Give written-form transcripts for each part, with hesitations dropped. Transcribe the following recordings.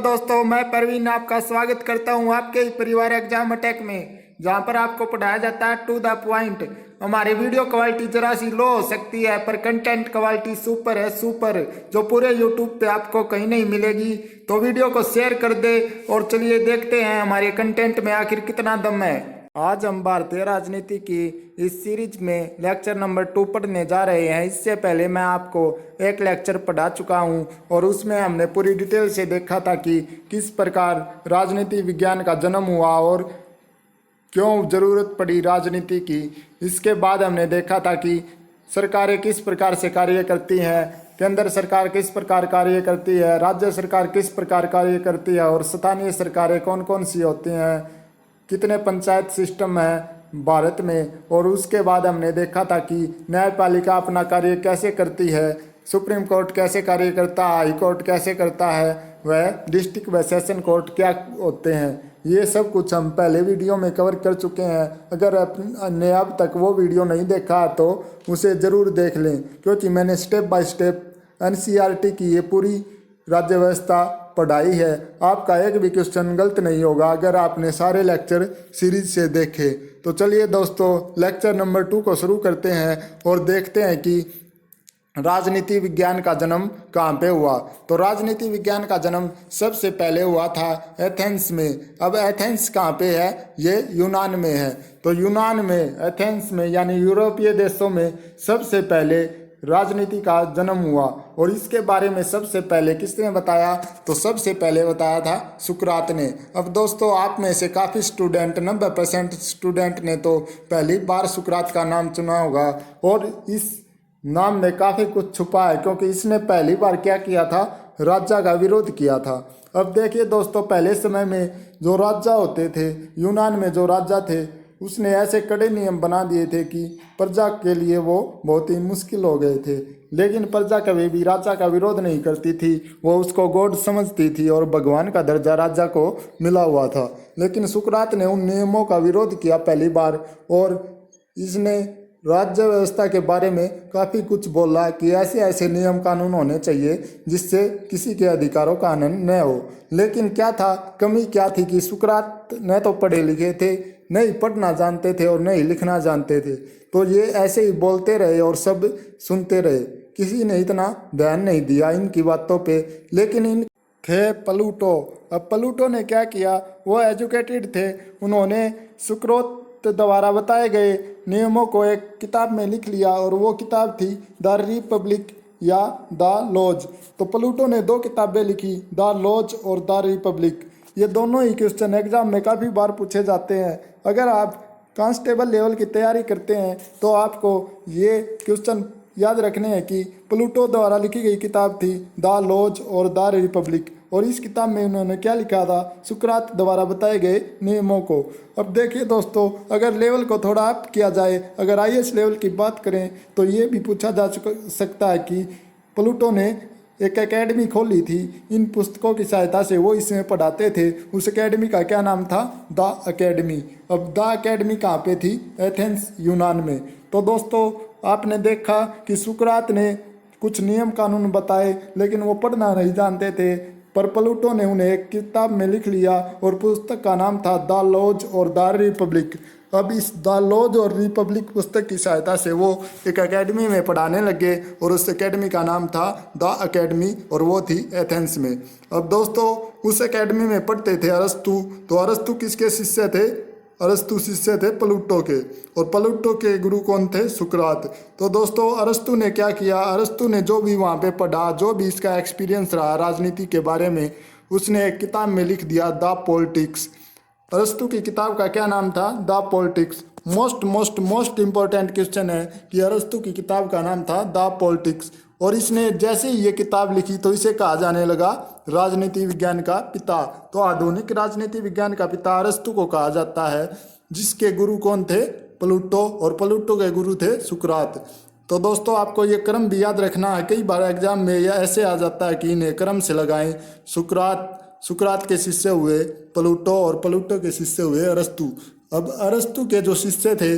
दोस्तों, मैं परवीन आपका स्वागत करता हूं आपके ही परिवार एग्जाम अटैक में, जहां पर आपको पढ़ाया जाता है टू द पॉइंट। हमारी वीडियो क्वालिटी जरा सी लो हो सकती है, पर कंटेंट क्वालिटी सुपर है, सुपर, जो पूरे यूट्यूब पे आपको कहीं नहीं मिलेगी। तो वीडियो को शेयर कर दे और चलिए देखते हैं हमारे कंटेंट में आखिर कितना दम है। आज हम भारतीय राजनीति की इस सीरीज में लेक्चर नंबर 2 पढ़ने जा रहे हैं। इससे पहले मैं आपको एक लेक्चर पढ़ा चुका हूं और उसमें हमने पूरी डिटेल से देखा था कि किस प्रकार राजनीति विज्ञान का जन्म हुआ और क्यों ज़रूरत पड़ी राजनीति की। इसके बाद हमने देखा था कि सरकारें किस प्रकार से कार्य करती हैं, केंद्र सरकार किस प्रकार कार्य करती है, राज्य सरकार किस प्रकार कार्य करती है और स्थानीय सरकारें कौन कौन सी होती हैं, कितने पंचायत सिस्टम है भारत में। और उसके बाद हमने देखा था कि न्यायपालिका अपना कार्य कैसे करती है, सुप्रीम कोर्ट कैसे कार्य करता है, हाई कोर्ट कैसे करता है, वह डिस्ट्रिक्ट व सेशन कोर्ट क्या होते हैं। ये सब कुछ हम पहले वीडियो में कवर कर चुके हैं। अगर आपने अब तक वो वीडियो नहीं देखा तो उसे ज़रूर देख लें, क्योंकि मैंने स्टेप बाय स्टेप NCERT की ये पूरी राज्य व्यवस्था पढ़ाई है। आपका एक भी क्वेश्चन गलत नहीं होगा अगर आपने सारे लेक्चर सीरीज से देखे। तो चलिए दोस्तों, लेक्चर नंबर 2 को शुरू करते हैं और देखते हैं कि राजनीति विज्ञान का जन्म कहाँ पे हुआ। तो राजनीति विज्ञान का जन्म सबसे पहले हुआ था एथेंस में। अब एथेंस कहाँ पे है? ये यूनान में है। तो यूनान में, एथेंस में, यानी यूरोपीय देशों में सबसे पहले राजनीति का जन्म हुआ। और इसके बारे में सबसे पहले किसने बताया? तो सबसे पहले बताया था सुकरात ने। अब दोस्तों, आप में से काफ़ी स्टूडेंट, 90% स्टूडेंट ने तो पहली बार सुकरात का नाम सुना होगा। और इस नाम में काफ़ी कुछ छुपा है, क्योंकि इसने पहली बार क्या किया था? राजा का विरोध किया था। अब देखिए दोस्तों, पहले समय में जो राजा होते थे, यूनान में जो राजा थे, उसने ऐसे कड़े नियम बना दिए थे कि प्रजा के लिए वो बहुत ही मुश्किल हो गए थे। लेकिन प्रजा कभी भी राजा का विरोध नहीं करती थी, वो उसको गॉड समझती थी और भगवान का दर्जा राजा को मिला हुआ था। लेकिन सुकरात ने उन नियमों का विरोध किया पहली बार, और इसने राज्य व्यवस्था के बारे में काफ़ी कुछ बोला कि ऐसे ऐसे नियम कानून होने चाहिए जिससे किसी के अधिकारों का हनन न हो। लेकिन क्या था, कमी क्या थी कि सुकरात न तो पढ़े लिखे थे, नहीं पढ़ना जानते थे और नहीं लिखना जानते थे। तो ये ऐसे ही बोलते रहे और सब सुनते रहे, किसी ने इतना ध्यान नहीं दिया इनकी बातों पे। लेकिन इन थे प्लूटो। अब प्लूटो ने क्या किया? वो एजुकेटेड थे। उन्होंने सुकरात द्वारा बताए गए नियमों को एक किताब में लिख लिया, और वो किताब थी द रिपब्लिक या द लॉज। तो प्लूटो ने 2 किताबें लिखी, द लॉज और द रिपब्लिक। ये दोनों ही क्वेश्चन एग्जाम में काफ़ी बार पूछे जाते हैं। अगर आप कांस्टेबल लेवल की तैयारी करते हैं तो आपको ये क्वेश्चन याद रखने हैं कि प्लूटो द्वारा लिखी गई किताब थी द लॉज और द रिपब्लिक। और इस किताब में उन्होंने क्या लिखा था? सुकरात द्वारा बताए गए नियमों को। अब देखिए दोस्तों, अगर लेवल को थोड़ा अप किया जाए, अगर IAS लेवल की बात करें तो ये भी पूछा जा सकता है कि प्लूटो ने एक एकेडमी खोली थी। इन पुस्तकों की सहायता से वो इसमें पढ़ाते थे। उस एकेडमी का क्या नाम था? The academy. अब द एकेडमी कहाँ पे थी? एथेंस, यूनान में। तो दोस्तों, आपने देखा कि सुकरात ने कुछ नियम कानून बताए, लेकिन वो पढ़ना नहीं जानते थे, पर प्लूटो ने उन्हें एक किताब में लिख लिया और पुस्तक का नाम था द लॉज और द रिपब्लिक। अब इस द लॉज और रिपब्लिक पुस्तक की सहायता से वो एक एकेडमी में पढ़ाने लगे, और उस एकेडमी का नाम था द एकेडमी, और वो थी एथेंस में। अब दोस्तों, उस एकेडमी में पढ़ते थे अरस्तु। तो अरस्तु किसके शिष्य थे? अरस्तु शिष्य थे प्लूटो के, और प्लूटो के गुरु कौन थे? सुकरात। तो दोस्तों, अरस्तु ने क्या किया? अरस्तु ने जो भी वहाँ पे पढ़ा, जो भी इसका एक्सपीरियंस रहा राजनीति के बारे में, उसने एक किताब में लिख दिया, द पॉलिटिक्स। अरस्तु की किताब का क्या नाम था? The politics. Most important question है कि अरस्तु की किताब का नाम था द पॉलिटिक्स। और इसने जैसे ही ये किताब लिखी तो इसे कहा जाने लगा राजनीति विज्ञान का पिता। तो आधुनिक राजनीति विज्ञान का पिता अरस्तु को कहा जाता है, जिसके गुरु कौन थे? प्लूटो, और प्लूटो के गुरु थे सुकरात। तो दोस्तों, आपको ये क्रम भी याद रखना है। कई बार एग्जाम में यह ऐसे आ जाता है कि इन्हें क्रम से लगाएं। सुकरात के शिष्य हुए प्लूटो, और प्लूटो के शिष्य हुए अरस्तु। अब अरस्तु के जो शिष्य थे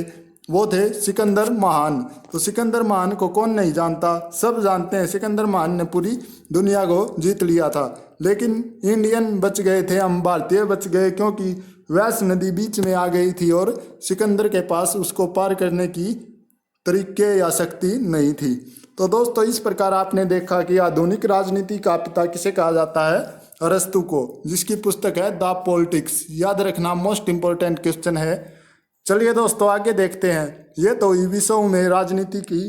वो थे सिकंदर महान। तो सिकंदर महान को कौन नहीं जानता? सब जानते हैं। सिकंदर महान ने पूरी दुनिया को जीत लिया था। लेकिन इंडियन बच गए थे, हम भारतीय बच गए, क्योंकि व्यास नदी बीच में आ गई थी और सिकंदर के पास उसको पार करने की तरीके या शक्ति नहीं थी। तो दोस्तों इस प्रकार आपने देखा कि आधुनिक राजनीति का पिता किसे कहा जाता है, अरस्तु को, जिसकी पुस्तक है द पॉलिटिक्स। याद रखना, मोस्ट इंपॉर्टेंट क्वेश्चन है। चलिए दोस्तों आगे देखते हैं। ये तो विश्व में राजनीति की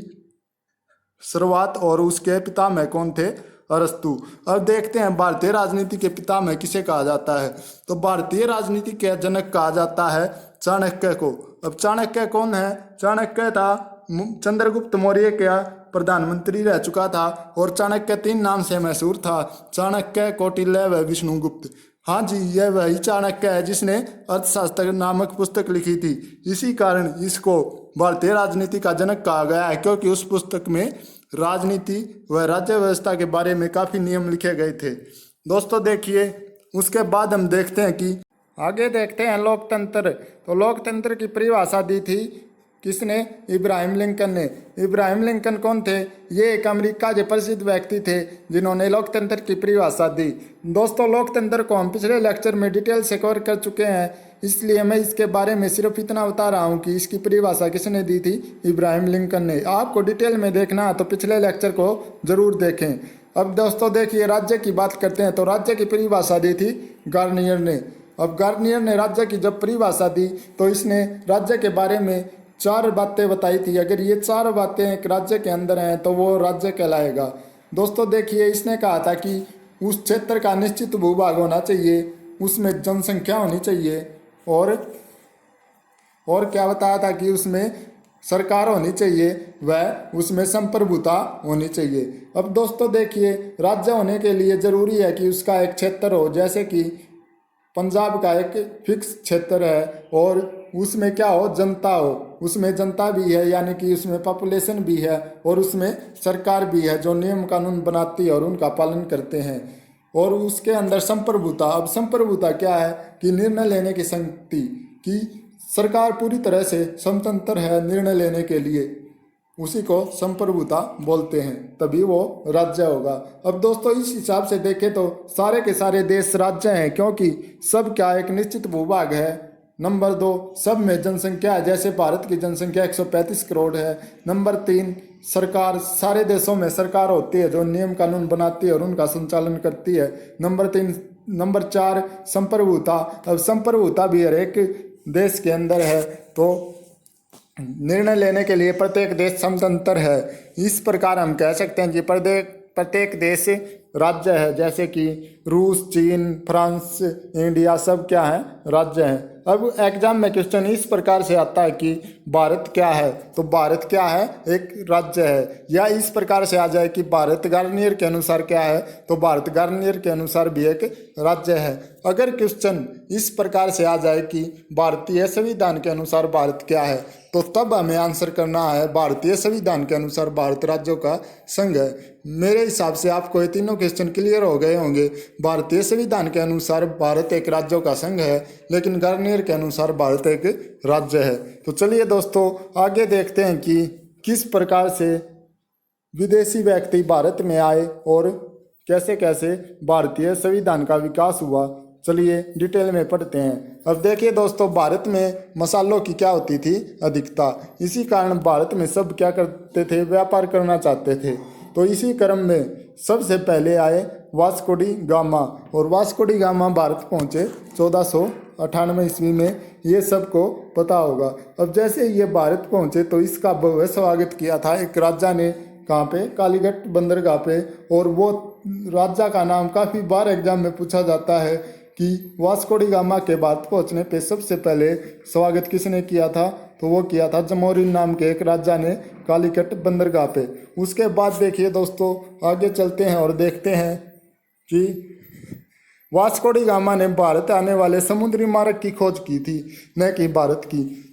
शुरुआत और उसके पितामह कौन थे, अरस्तु। अब देखते हैं भारतीय राजनीति के पितामह किसे कहा जाता है। तो भारतीय राजनीति के जनक कहा जाता है चाणक्य को। अब चाणक्य कौन है? चाणक्य था चंद्रगुप्त मौर्य का प्रधानमंत्री रह चुका था और चाणक्य 3 नाम से मशहूर था, चाणक्य, कौटिल्य व विष्णुगुप्त। हाँ जी, यह वही चाणक्य है जिसने अर्थशास्त्र नामक पुस्तक लिखी थी। इसी कारण इसको भारतीय राजनीति का जनक कहा गया है, क्योंकि उस पुस्तक में राजनीति व राज्य व्यवस्था के बारे में काफ़ी नियम लिखे गए थे। दोस्तों देखिए, उसके बाद हम देखते हैं कि आगे देखते हैं लोकतंत्र। तो लोकतंत्र की परिभाषा दी थी किसने? इब्राहिम लिंकन ने। इब्राहिम लिंकन कौन थे? ये एक अमेरिका के प्रसिद्ध व्यक्ति थे जिन्होंने लोकतंत्र की परिभाषा दी। दोस्तों लोकतंत्र को हम पिछले लेक्चर में डिटेल से कवर कर चुके हैं, इसलिए मैं इसके बारे में सिर्फ इतना बता रहा हूँ कि इसकी परिभाषा किसने दी थी? इब्राहिम लिंकन ने। आपको डिटेल में देखना है तो पिछले लेक्चर को जरूर देखें। अब दोस्तों देखिए, राज्य की बात करते हैं। तो राज्य की परिभाषा दी थी गार्नियर ने। अब गार्नियर ने राज्य की जब परिभाषा दी तो इसने राज्य के बारे में 4 बातें बताई थी। अगर ये 4 बातें एक राज्य के अंदर हैं तो वो राज्य कहलाएगा। दोस्तों देखिए, इसने कहा था कि उस क्षेत्र का निश्चित भूभाग होना चाहिए, उसमें जनसंख्या होनी चाहिए और क्या बताया था कि उसमें सरकार होनी चाहिए व उसमें संप्रभुता होनी चाहिए। अब दोस्तों देखिए, राज्य होने के लिए ज़रूरी है कि उसका एक क्षेत्र हो, जैसे कि पंजाब का एक फिक्स क्षेत्र है और उसमें क्या हो, जनता हो, उसमें जनता भी है, यानी कि उसमें पॉपुलेशन भी है और उसमें सरकार भी है जो नियम कानून बनाती है और उनका पालन करते हैं। और उसके अंदर संप्रभुता। अब संप्रभुता क्या है कि निर्णय लेने की शक्ति, कि सरकार पूरी तरह से स्वतंत्र है निर्णय लेने के लिए, उसी को संप्रभुता बोलते हैं, तभी वो राज्य होगा। अब दोस्तों इस हिसाब से देखें तो सारे के सारे देश राज्य हैं, क्योंकि सब क्या एक निश्चित भूभाग है। नंबर 2, सब में जनसंख्या है, जैसे भारत की जनसंख्या 135 करोड़ है। नंबर 3, सरकार, सारे देशों में सरकार होती है जो नियम कानून बनाती है और उनका संचालन करती है। नंबर 4, संप्रभुता। अब संप्रभुता भी हर एक देश के अंदर है, तो निर्णय लेने के लिए प्रत्येक देश स्वतंत्र है। इस प्रकार हम कह सकते हैं कि प्रत्येक देश राज्य है, जैसे कि रूस, चीन, फ्रांस, इंडिया, सब क्या है, राज्य हैं। अब एग्जाम में क्वेश्चन इस प्रकार से आता है कि भारत क्या है? तो भारत क्या है? एक राज्य है। या इस प्रकार से आ जाए कि भारत गार्नियर के अनुसार क्या है? तो भारत गार्नियर के अनुसार भी एक राज्य है। अगर क्वेश्चन इस प्रकार से आ जाए कि भारतीय संविधान के अनुसार भारत क्या है, तो तब हमें आंसर करना है भारतीय संविधान के अनुसार भारत राज्यों का संघ है। मेरे हिसाब से आपको ये तीनों क्वेश्चन क्लियर हो गए होंगे। भारतीय संविधान के अनुसार भारत एक राज्यों का संघ है, लेकिन गार्नियर के अनुसार भारत एक राज्य है। तो चलिए दोस्तों आगे देखते हैं कि किस प्रकार से विदेशी व्यक्ति भारत में आए और कैसे कैसे भारतीय संविधान का विकास हुआ। चलिए डिटेल में पढ़ते हैं। अब देखिए दोस्तों, भारत में मसालों की क्या होती थी? अधिकता। इसी कारण भारत में सब क्या करते थे? व्यापार करना चाहते थे। तो इसी क्रम में सबसे पहले आए वास्को डी गामा, और वास्को डी गामा भारत पहुँचे 1498 ईस्वी में, ये सबको पता होगा। अब जैसे ये भारत पहुँचे तो इसका भव्य स्वागत किया था एक राजा ने। कहाँ पे? कालीघाट बंदरगाह पे। और वो राजा का नाम काफ़ी बार एग्जाम में पूछा जाता है कि वास्को डी गामा के भारत पहुँचने पे सबसे पहले स्वागत किसने किया था? तो वो किया था जमोरिन नाम के एक राजा ने कालीघाट बंदरगाह पे। उसके बाद देखिए दोस्तों आगे चलते हैं और देखते हैं कि वास्को डी गामा ने भारत आने वाले समुद्री मार्ग की खोज की थी, न कि भारत की।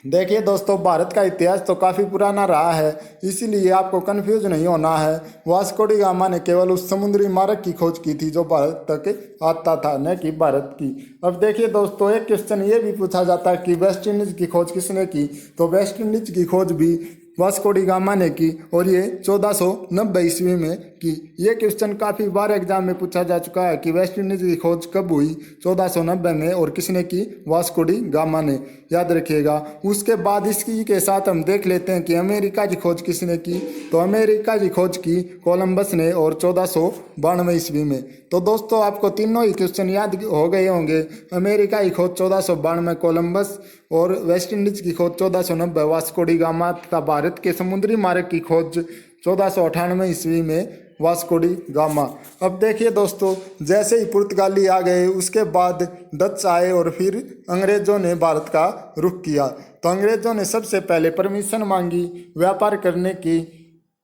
देखिए दोस्तों, भारत का इतिहास तो काफ़ी पुराना रहा है, इसीलिए आपको कंफ्यूज नहीं होना है। वास्को डी गामा ने केवल उस समुद्री मार्ग की खोज की थी जो भारत तक आता था, न कि भारत की। अब देखिए दोस्तों, एक क्वेश्चन ये भी पूछा जाता है कि वेस्ट इंडीज़ की खोज किसने की? तो वेस्ट इंडीज़ की खोज भी वास्को डी गामा ने की और ये 1490 ईस्वी में की। ये क्वेश्चन काफ़ी बार एग्जाम में पूछा जा चुका है कि वेस्ट इंडीज की खोज कब हुई, 1490 में, और किसने की, वास्को डी गामा ने, याद रखिएगा। उसके बाद इसकी के साथ हम देख लेते हैं कि अमेरिका की खोज किसने की। तो अमेरिका की खोज की कोलंबस ने और 1492 ईस्वी में। तो दोस्तों आपको तीनों ही क्वेश्चन याद हो गए होंगे। अमेरिका की खोज 1492 कोलंबस और वेस्ट इंडीज की खोज 1490 वास्को डी गामा तथा भारत के समुद्री मार्ग की खोज 1498 ईस्वी में वास्को डी गामा। अब देखिए दोस्तों, जैसे ही पुर्तगाली आ गए उसके बाद डच आए और फिर अंग्रेज़ों ने भारत का रुख किया। तो अंग्रेज़ों ने सबसे पहले परमिशन मांगी व्यापार करने की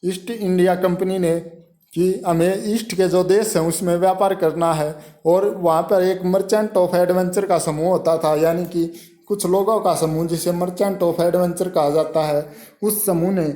ईस्ट इंडिया कंपनी ने कि हमें ईस्ट के जो देश हैं उसमें व्यापार करना है। और वहाँ पर एक मर्चेंट ऑफ एडवेंचर का समूह होता था, यानी कि कुछ लोगों का समूह जिसे मर्चेंट ऑफ एडवेंचर कहा जाता है। उस समूह ने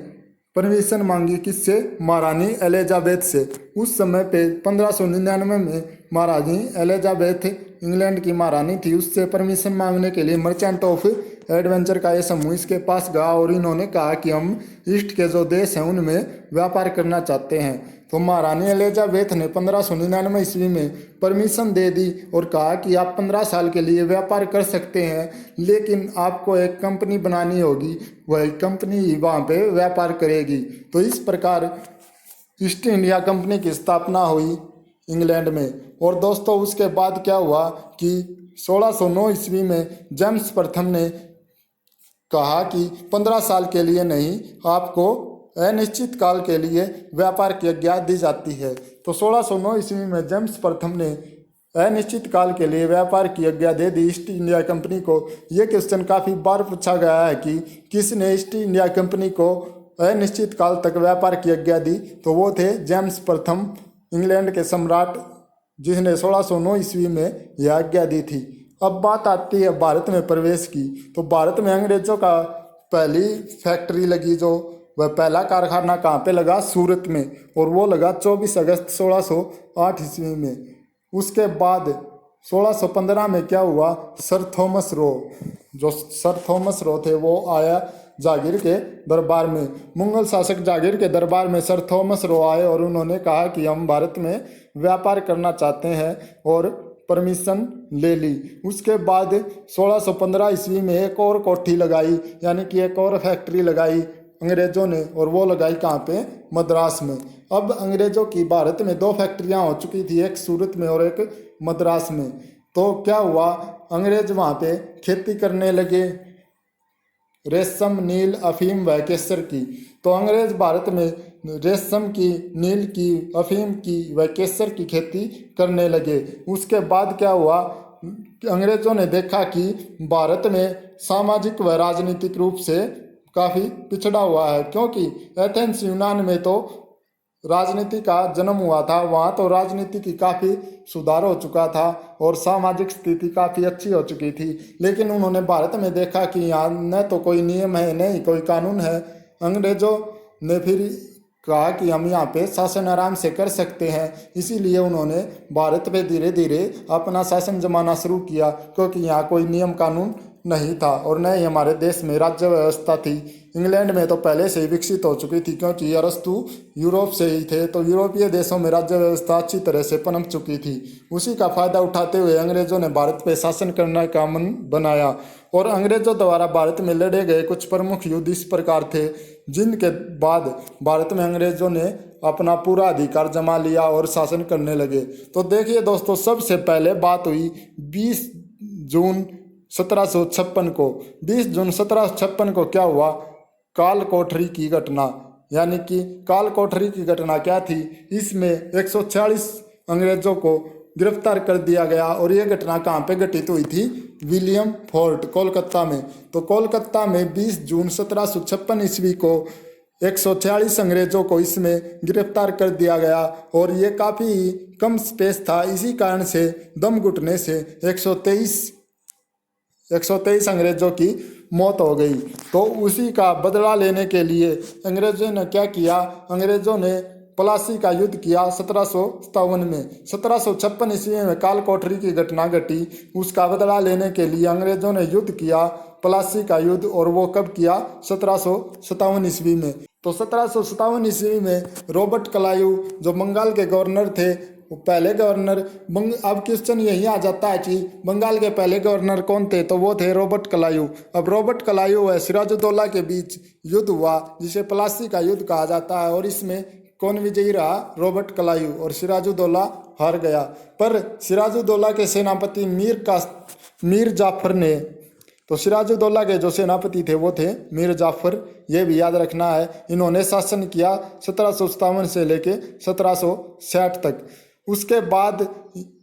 परमिशन मांगी किससे, महारानी एलिजाबेथ से। उस समय पे 1599 में महारानी एलिजाबेथ इंग्लैंड की महारानी थी, उससे परमिशन मांगने के लिए मर्चेंट ऑफ एडवेंचर का ये समूह इसके पास गया और इन्होंने कहा कि हम ईस्ट के जो देश हैं उनमें व्यापार करना चाहते हैं। तो महारानी एलिजाबेथ ने 1599 ईस्वी में परमिशन दे दी और कहा कि आप 15 साल के लिए व्यापार कर सकते हैं, लेकिन आपको एक कंपनी बनानी होगी, वही कंपनी ही वहाँ पे व्यापार करेगी। तो इस प्रकार ईस्ट इंडिया कंपनी की स्थापना हुई इंग्लैंड में। और दोस्तों उसके बाद क्या हुआ कि 1609 ईस्वी में जेम्स प्रथम ने कहा कि 15 साल के लिए नहीं, आपको अनिश्चित काल के लिए व्यापार की आज्ञा दी जाती है। तो 1609 ईस्वी में जेम्स प्रथम ने अनिश्चित काल के लिए व्यापार की आज्ञा दे दी ईस्ट इंडिया कंपनी को। ये क्वेश्चन काफ़ी बार पूछा गया है कि किसने ईस्ट इंडिया कंपनी को अनिश्चित काल तक व्यापार की आज्ञा दी। तो वो थे जेम्स प्रथम, इंग्लैंड के सम्राट, जिसने 1609 ईस्वी में यह आज्ञा दी थी। अब बात आती है भारत में प्रवेश की। तो भारत में अंग्रेज़ों का पहली फैक्ट्री लगी, जो वह पहला कारखाना कहाँ पे लगा, सूरत में, और वो लगा 24 अगस्त 1608 ईस्वी में। उसके बाद 1615 में क्या हुआ, सर थॉमस रो, जो सर थॉमस रो थे वो आया जागीर के दरबार में। मुगल शासक जागीर के दरबार में सर थॉमस रो आए और उन्होंने कहा कि हम भारत में व्यापार करना चाहते हैं और परमिशन ले ली। उसके बाद 1615 ईस्वी में एक और कोठी लगाई, यानी कि एक और फैक्ट्री लगाई अंग्रेज़ों ने, और वो लगाई कहाँ पे, मद्रास में। अब अंग्रेज़ों की भारत में 2 फैक्ट्रियाँ हो चुकी थी, एक सूरत में और एक मद्रास में। तो क्या हुआ, अंग्रेज वहाँ पे खेती करने लगे रेशम, नील, अफीम व केसर की। तो अंग्रेज भारत में रेशम की, नील की, अफीम की व केसर की खेती करने लगे। उसके बाद क्या हुआ, अंग्रेज़ों ने देखा कि भारत में सामाजिक व राजनीतिक रूप से काफ़ी पिछड़ा हुआ है, क्योंकि एथेंस यूनान में तो राजनीति का जन्म हुआ था, वहाँ तो राजनीति की काफ़ी सुधार हो चुका था और सामाजिक स्थिति काफ़ी अच्छी हो चुकी थी। लेकिन उन्होंने भारत में देखा कि यहाँ न तो कोई नियम है, न ही कोई कानून है। अंग्रेज़ों ने फिर कहा कि हम यहाँ पे शासन आराम से कर सकते हैं, इसीलिए उन्होंने भारत पे धीरे धीरे अपना शासन जमाना शुरू किया, क्योंकि यहाँ कोई नियम कानून नहीं था और न ही हमारे देश में राज्य व्यवस्था थी। इंग्लैंड में तो पहले से ही विकसित हो चुकी थी, क्योंकि अरस्तु यूरोप से ही थे, तो यूरोपीय देशों में राज्य व्यवस्था अच्छी तरह से पनप चुकी थी। उसी का फायदा उठाते हुए अंग्रेज़ों ने भारत पर शासन करने का मन बनाया और अंग्रेज़ों द्वारा भारत में लड़े गए कुछ प्रमुख युद्ध इस प्रकार थे, जिनके बाद भारत में अंग्रेज़ों ने अपना पूरा अधिकार जमा लिया और शासन करने लगे। तो देखिए दोस्तों, सबसे पहले बात हुई 20 जून 1756 को। 20 जून 1756 को क्या हुआ, काल कोठरी की घटना। यानी कि काल कोठरी की घटना क्या थी, इसमें 146 अंग्रेज़ों को गिरफ्तार कर दिया गया और ये घटना कहाँ पे घटित हुई थी, विलियम फोर्ट, कोलकाता में। तो कोलकाता में 20 जून 1756 ईस्वी को 146 अंग्रेज़ों को इसमें गिरफ्तार कर दिया गया और ये काफ़ी कम स्पेस था, इसी कारण से दम घुटने से 123 अंग्रेज़ों की मौत हो गई। तो उसी का बदला लेने के लिए अंग्रेज़ों ने क्या किया, अंग्रेज़ों ने प्लासी का युद्ध किया 1757 में। 1756 ईस्वी में काल कोठरी की घटना घटी, उसका बदला लेने के लिए अंग्रेजों ने युद्ध किया, प्लासी का युद्ध। और वो कब किया? 1757 ईस्वी में। तो 1757 ईस्वी में रॉबर्ट क्लाइव जो बंगाल के गवर्नर थे, वो पहले गवर्नर अब क्वेश्चन यही आ जाता है कि बंगाल के पहले गवर्नर कौन थे? तो वो थे रॉबर्ट क्लाइव। अब रॉबर्ट क्लाइव व सिराजुद्दौला के बीच युद्ध हुआ, जिसे प्लासी का युद्ध कहा जाता है। और इसमें कौन विजयी रहा? Robert Clive. और सिराजुद्दौला हार गया। पर सिराजुद्दौला के सेनापति मीर जाफर ने, तो सिराजुद्दौला के जो सेनापति थे वो थे मीर जाफर, ये भी याद रखना है। इन्होंने शासन किया 1757 से लेके 1760 तक। उसके बाद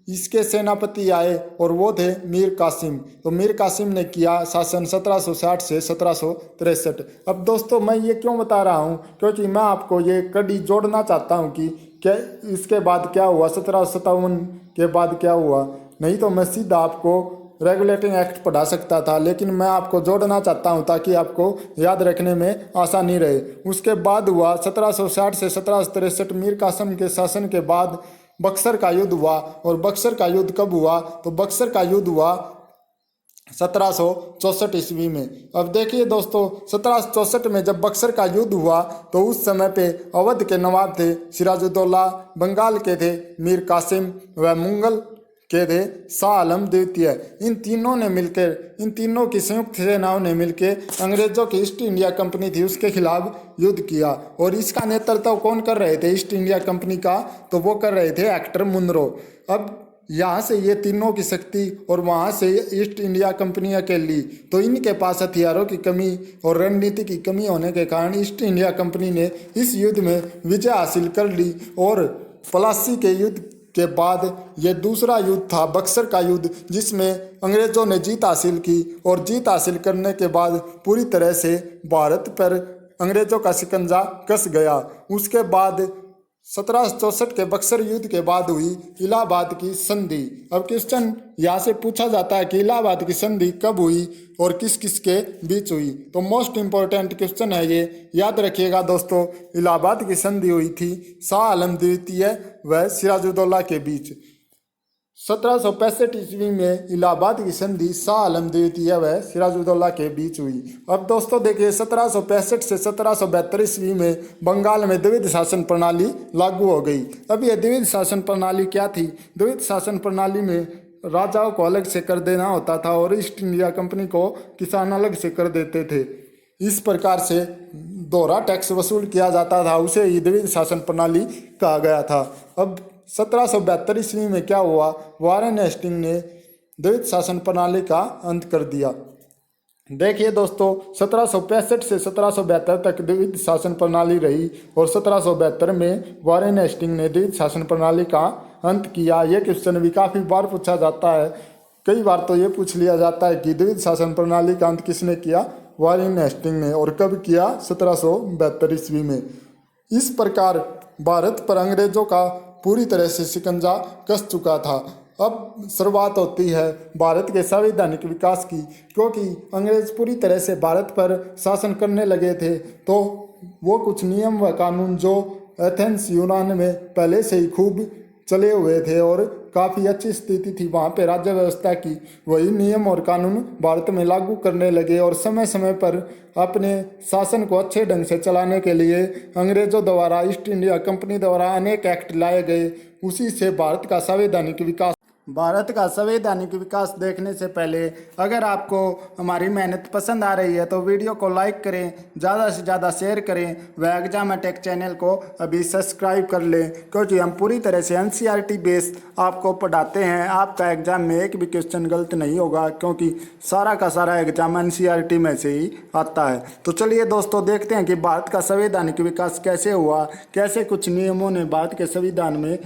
इसके सेनापति आए और वो थे मीर कासिम। तो मीर कासिम ने किया शासन 1760 से 1763। अब दोस्तों मैं ये क्यों बता रहा हूँ? क्योंकि मैं आपको ये कड़ी जोड़ना चाहता हूँ कि क्या इसके बाद क्या हुआ, 1757 के बाद क्या हुआ। नहीं तो मैं सीधा आपको रेगुलेटिंग एक्ट पढ़ा सकता था, लेकिन मैं आपको जोड़ना चाहता हूं ताकि आपको याद रखने में आसानी रहे। उसके बाद हुआ 1760 से 1763 मीर कासिम के शासन के बाद बक्सर का युद्ध हुआ। और बक्सर का युद्ध कब हुआ? तो बक्सर का युद्ध हुआ 1764 ईस्वी में। अब देखिए दोस्तों, 1764 में जब बक्सर का युद्ध हुआ तो उस समय पे अवध के नवाब थे सिराजुद्दौला, बंगाल के थे मीर कासिम व मुगल के थे शाह आलम द्वितीय। इन तीनों की संयुक्त सेनाओं ने मिलकर अंग्रेजों की ईस्ट इंडिया कंपनी थी उसके खिलाफ युद्ध किया। और इसका नेतृत्व कौन कर रहे थे ईस्ट इंडिया कंपनी का? तो वो कर रहे थे एक्टर मुनरो। अब यहाँ से ये तीनों की शक्ति और वहाँ से ईस्ट इंडिया कंपनी अकेली, तो इनके पास हथियारों की कमी और रणनीति की कमी होने के कारण ईस्ट इंडिया कंपनी ने इस युद्ध में विजय हासिल कर ली। और प्लासी के युद्ध के बाद ये दूसरा युद्ध था बक्सर का युद्ध, जिसमें अंग्रेजों ने जीत हासिल की। और जीत हासिल करने के बाद पूरी तरह से भारत पर अंग्रेजों का शिकंजा कस गया। उसके बाद 1764 के बक्सर युद्ध के बाद हुई इलाहाबाद की संधि। अब क्वेश्चन यहाँ से पूछा जाता है कि इलाहाबाद की संधि कब हुई और किस किस के बीच हुई? तो मोस्ट इम्पोर्टेंट क्वेश्चन है ये, याद रखिएगा दोस्तों। इलाहाबाद की संधि हुई थी शाह आलम द्वितीय व सिराजुद्दौला के बीच। 1765 ईस्वी में इलाहाबाद की संधि शाह आलम द्वितीय व सिराजुद्दौला के बीच हुई। अब दोस्तों देखिए, 1765 से 1772 ईस्वी में बंगाल में द्विध शासन प्रणाली लागू हो गई। अब यह द्विध शासन प्रणाली क्या थी? द्विध शासन प्रणाली में राजाओं को अलग से कर देना होता था और ईस्ट इंडिया कंपनी को किसान अलग से कर देते थे। इस प्रकार से दोहरा टैक्स वसूल किया जाता था, उसे ही द्विध शासन प्रणाली कहा गया था। अब 1772 ईस्वी में क्या हुआ? वारेन हेस्टिंग ने द्विध शासन प्रणाली का अंत कर दिया। देखिए दोस्तों, 1765 से 1772 तक द्विध शासन प्रणाली रही और 1772 में वारेन हेस्टिंग ने द्विध शासन प्रणाली का अंत किया। यह क्वेश्चन भी काफ़ी बार पूछा जाता है। कई बार तो ये पूछ लिया जाता है कि द्विध शासन प्रणाली का अंत किसने किया? वारेन हेस्टिंग ने। और कब किया? 1772 ईस्वी में। इस प्रकार भारत पर अंग्रेजों का पूरी तरह से शिकंजा कस चुका था। अब शुरुआत होती है भारत के संवैधानिक विकास की, क्योंकि अंग्रेज पूरी तरह से भारत पर शासन करने लगे थे। तो वो कुछ नियम व कानून जो एथेंस यूनान में पहले से ही खूब चले हुए थे और काफ़ी अच्छी स्थिति थी वहाँ पे राज्य व्यवस्था की, वही नियम और कानून भारत में लागू करने लगे। और समय समय पर अपने शासन को अच्छे ढंग से चलाने के लिए अंग्रेजों द्वारा, ईस्ट इंडिया कंपनी द्वारा अनेक एक्ट लाए गए। उसी से भारत का संवैधानिक विकास देखने से पहले अगर आपको हमारी मेहनत पसंद आ रही है तो वीडियो को लाइक करें, ज़्यादा से ज़्यादा शेयर करें व एग्जाम टेक चैनल को अभी सब्सक्राइब कर लें, क्योंकि हम पूरी तरह से एनसीईआरटी बेस आपको पढ़ाते हैं। आपका एग्जाम में एक भी क्वेश्चन गलत नहीं होगा, क्योंकि सारा का सारा एग्जाम एनसीईआरटी में से ही आता है। तो चलिए दोस्तों, देखते हैं कि भारत का संवैधानिक विकास कैसे हुआ, कैसे कुछ नियमों ने भारत के संविधान में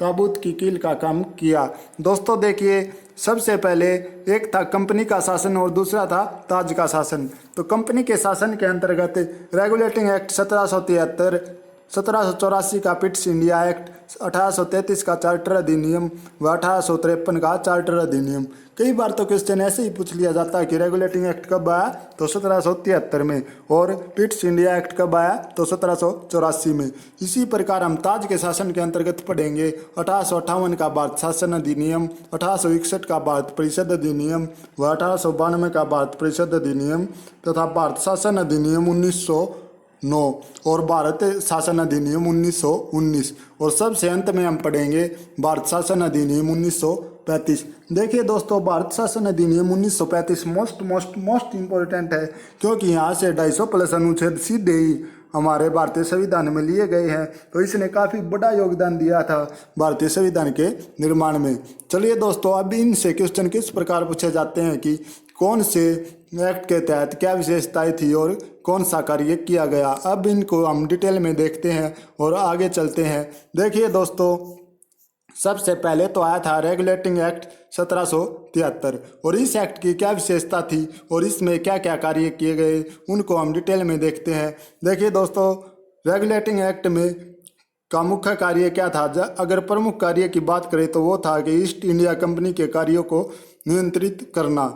ताबूत की कील का काम किया। दोस्तों देखिए, सबसे पहले एक था कंपनी का शासन और दूसरा था ताज का शासन। तो कंपनी के शासन के अंतर्गत रेगुलेटिंग एक्ट 1773 1784 का पिट्स इंडिया एक्ट, 1833 का चार्टर अधिनियम व 1853 का चार्टर अधिनियम। कई बार तो क्वेश्चन ऐसे ही पूछ लिया जाता है कि रेगुलेटिंग एक्ट कब आया, तो 1773 में, और पिट्स इंडिया एक्ट कब आया, तो 1784 में। इसी प्रकार हम ताज के शासन के अंतर्गत पढ़ेंगे 1858 का भारत शासन अधिनियम, 1861 का भारत परिषद अधिनियम व 1892 का भारत परिषद अधिनियम तथा भारत शासन अधिनियम 1909 और भारत शासन अधिनियम 1919, और सबसे अंत में हम पढ़ेंगे भारत शासन अधिनियम 1935। देखिए दोस्तों, भारत शासन अधिनियम 1935 मोस्ट इम्पोर्टेंट है, क्योंकि यहाँ से 250 प्लस अनुच्छेद सीधे ही हमारे भारतीय संविधान में लिए गए हैं। तो इसने काफ़ी बड़ा योगदान दिया था भारतीय संविधान के निर्माण में। चलिए दोस्तों, अब इनसे क्वेश्चन किस प्रकार पूछे जाते हैं कि कौन से एक्ट के तहत क्या विशेषताएं थी और कौन सा कार्य किया गया। अब इनको हम डिटेल में देखते हैं और आगे चलते हैं। देखिए दोस्तों, सबसे पहले तो आया था रेगुलेटिंग एक्ट 1773, और इस एक्ट की क्या विशेषता थी और इसमें क्या क्या कार्य किए गए उनको हम डिटेल में देखते हैं। देखिए दोस्तों, रेगुलेटिंग एक्ट में का मुख्य कार्य क्या था। अगर प्रमुख कार्य की बात करें तो वो था कि ईस्ट इंडिया कंपनी के कार्यों को नियंत्रित करना।